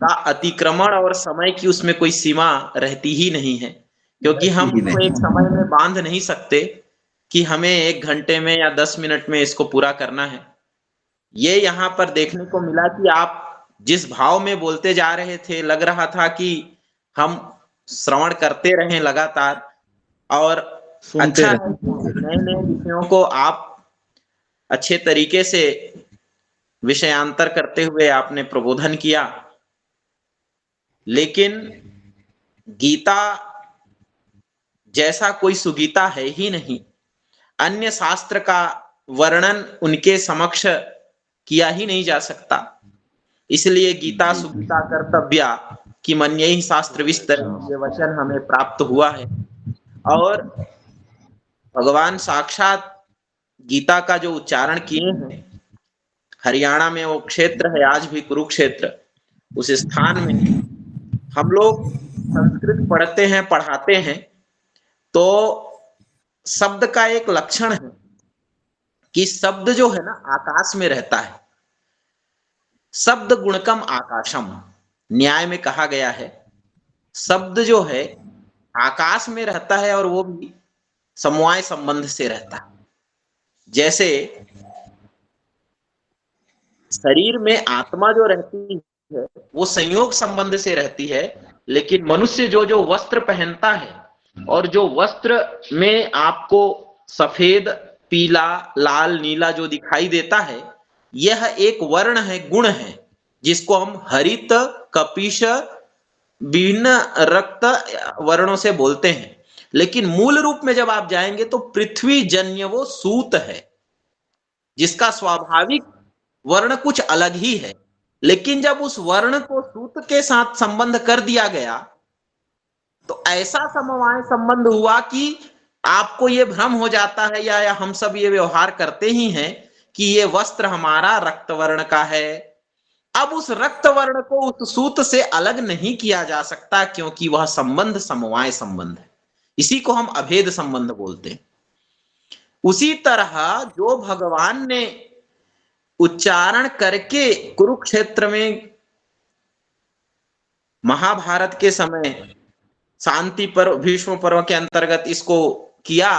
का अतिक्रमण और समय की उसमें कोई सीमा रहती ही नहीं है, क्योंकि हम उसको एक समय में बांध नहीं सकते कि हमें 1 घंटे में या 10 मिनट में इसको पूरा करना है। ये यहाँ पर देखने को मिला कि आप जिस भाव में बोलते जा रहे थे, लग रहा था कि हम श्रवण करते रहें लगातार, और अच्छा नए नए विषयों को आप अच्छे तरीके से विषयांतर करते हुए आपने प्रबोधन किया। लेकिन गीता जैसा कोई सुगीता है ही नहीं, अन्य शास्त्र का वर्णन उनके समक्ष किया ही नहीं जा सकता। इसलिए गीता सुगीता कर्तव्या कि मन्यैः शास्त्र विस्तर, ये वचन हमें प्राप्त हुआ है। और भगवान साक्षात गीता का जो उच्चारण किए हैं, हरियाणा में वो क्षेत्र है आज भी कुरुक्षेत्र, उस स्थान में हम लोग संस्कृत पढ़ते हैं पढ़ाते हैं तो शब्द का एक लक्षण है कि शब्द जो है ना आकाश में रहता है। शब्द गुणकम आकाशम, न्याय में कहा गया है। शब्द जो है आकाश में रहता है और वो भी समवाय संबंध से रहता है। जैसे शरीर में आत्मा जो रहती है वो संयोग संबंध से रहती है, लेकिन मनुष्य जो जो वस्त्र पहनता है और जो वस्त्र में आपको सफेद, पीला, लाल, नीला जो दिखाई देता है, यह एक वर्ण है, गुण है, जिसको हम हरित, कपिश, विभिन्न रक्त वर्णों से बोलते हैं। लेकिन मूल रूप में जब आप जाएंगे तो पृथ्वी जन्य वो सूत है, जिसका स्वाभाविक वर्ण कुछ अलग ही है। लेकिन जब उस वर्ण को सूत के साथ संबंध कर दिया गया तो ऐसा समवाय संबंध हुआ कि आपको ये भ्रम हो जाता है, या हम सब ये व्यवहार करते ही हैं कि ये वस्त्र हमारा रक्त वर्ण का है। अब उस रक्त वर्ण को उस सूत से अलग नहीं किया जा सकता, क्योंकि वह संबंध समवाय संबंध है। इसी को हम अभेद संबंध बोलते हैं। उसी तरह जो भगवान ने उच्चारण करके कुरुक्षेत्र में महाभारत के समय शांति पर्व, भीष्म पर्व के अंतर्गत इसको किया,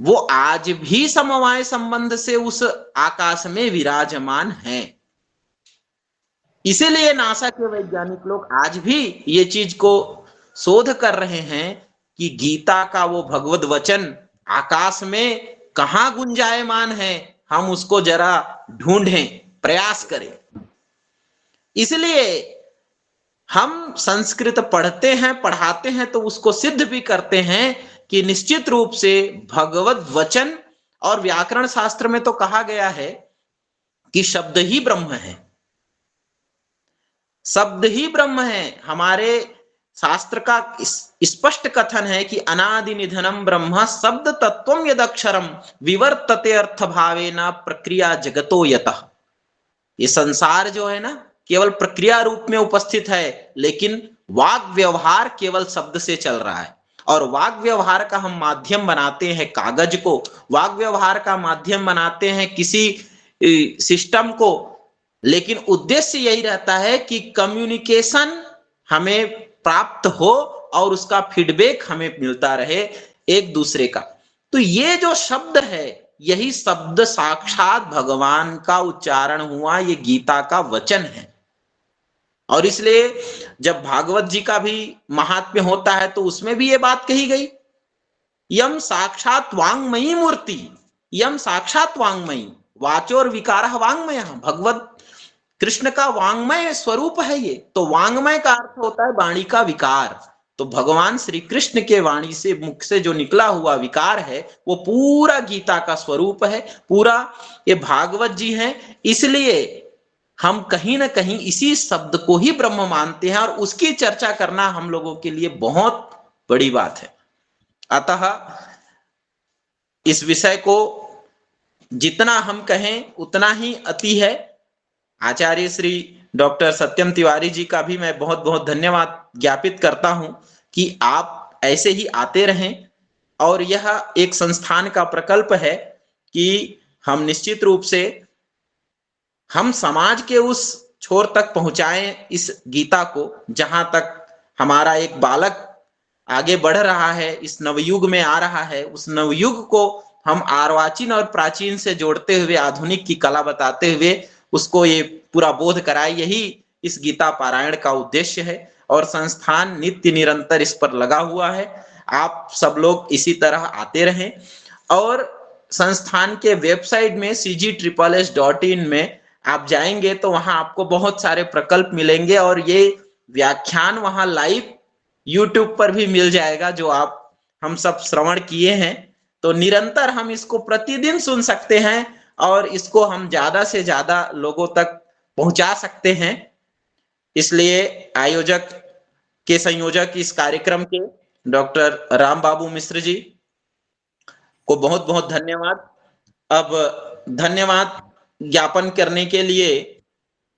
वो आज भी समवाय संबंध से उस आकाश में विराजमान है। इसीलिए नासा के वैज्ञानिक लोग आज भी ये चीज को शोध कर रहे हैं कि गीता का वो भगवद वचन आकाश में कहां गुंजायमान है, हम उसको जरा ढूंढें, प्रयास करें। इसलिए हम संस्कृत पढ़ते हैं पढ़ाते हैं तो उसको सिद्ध भी करते हैं कि निश्चित रूप से भगवद वचन, और व्याकरण शास्त्र में तो कहा गया है कि शब्द ही ब्रह्म है, शब्द ही ब्रह्म है। हमारे शास्त्र का स्पष्ट कथन है कि अनादि निधनम ब्रह्म शब्द तत्वम यदक्षरम विवर्तते अर्थ भावेन प्रक्रिया जगतो यतः। ये संसार जो है ना केवल प्रक्रिया रूप में उपस्थित है, लेकिन वाग व्यवहार केवल शब्द से चल रहा है। और वाग व्यवहार का हम माध्यम बनाते हैं कागज को, वाग व्यवहार का माध्यम बनाते हैं किसी सिस्टम को, लेकिन उद्देश्य यही रहता है कि कम्युनिकेशन हमें प्राप्त हो और उसका फीडबैक हमें मिलता रहे एक दूसरे का। तो ये जो शब्द है, यही शब्द साक्षात भगवान का उच्चारण हुआ, ये गीता का वचन है। और इसलिए जब भागवत जी का भी महात्म्य होता है तो उसमें भी ये बात कही गई, यम साक्षात वांगमयी मूर्ति, यम साक्षात वांगमयी। वाचोर विकारः वाङ्मयः, भगवत कृष्ण का वाङ्मय स्वरूप है ये। तो वाङ्मय का अर्थ होता है वाणी का विकार। तो भगवान श्री कृष्ण के वाणी से, मुख से जो निकला हुआ विकार है वो पूरा गीता का स्वरूप है, पूरा ये भागवत जी हैं। इसलिए हम कहीं ना कहीं इसी शब्द को ही ब्रह्म मानते हैं और उसकी चर्चा करना हम लोगों के लिए बहुत बड़ी बात है। अतः इस विषय को जितना हम कहें उतना ही अति है। आचार्य श्री डॉक्टर सत्यम तिवारी जी का भी मैं बहुत बहुत धन्यवाद ज्ञापित करता हूं कि आप ऐसे ही आते रहें, और यह एक संस्थान का प्रकल्प है कि हम निश्चित रूप से हम समाज के उस छोर तक पहुंचाएं इस गीता को, जहां तक हमारा एक बालक आगे बढ़ रहा है, इस नवयुग में आ रहा है, उस नवयुग को हम अर्वाचीन और प्राचीन से जोड़ते हुए आधुनिक की कला बताते हुए उसको ये पूरा बोध कराए। यही इस गीता पारायण का उद्देश्य है और संस्थान नित्य निरंतर इस पर लगा हुआ है। आप सब लोग इसी तरह आते रहें, और संस्थान के वेबसाइट में cg-SSS.in में आप जाएंगे तो वहां आपको बहुत सारे प्रकल्प मिलेंगे, और ये व्याख्यान वहां लाइव YouTube पर भी मिल जाएगा जो हम सब श्रवण किए हैं। तो निरंतर हम इसको प्रतिदिन सुन सकते हैं और इसको हम ज्यादा से ज्यादा लोगों तक पहुंचा सकते हैं। इसलिए आयोजक के संयोजक इस कार्यक्रम के डॉक्टर राम बाबू मिश्र जी को बहुत बहुत धन्यवाद। अब धन्यवाद ज्ञापन करने के लिए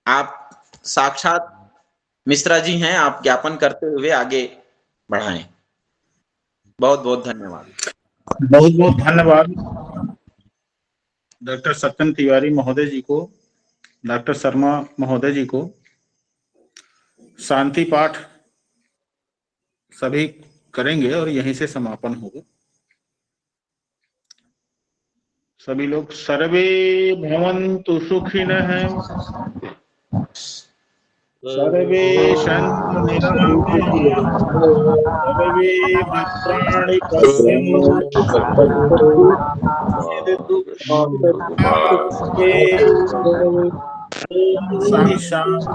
आप साक्षात मिश्रा जी हैं, आप ज्ञापन करते हुए आगे बढ़ाएं। बहुत बहुत धन्यवाद। बहुत बहुत धन्यवाद डॉक्टर सत्यम तिवारी महोदय जी को, डॉक्टर शर्मा महोदय जी को। शांति पाठ सभी करेंगे और यहीं से समापन होगा। सभी लोग सर्वे भवन्तु सुखिनः, सर्वे सन्तु निरामयाः, सर्वे भद्राणि पश्यन्तु, शांति शांति।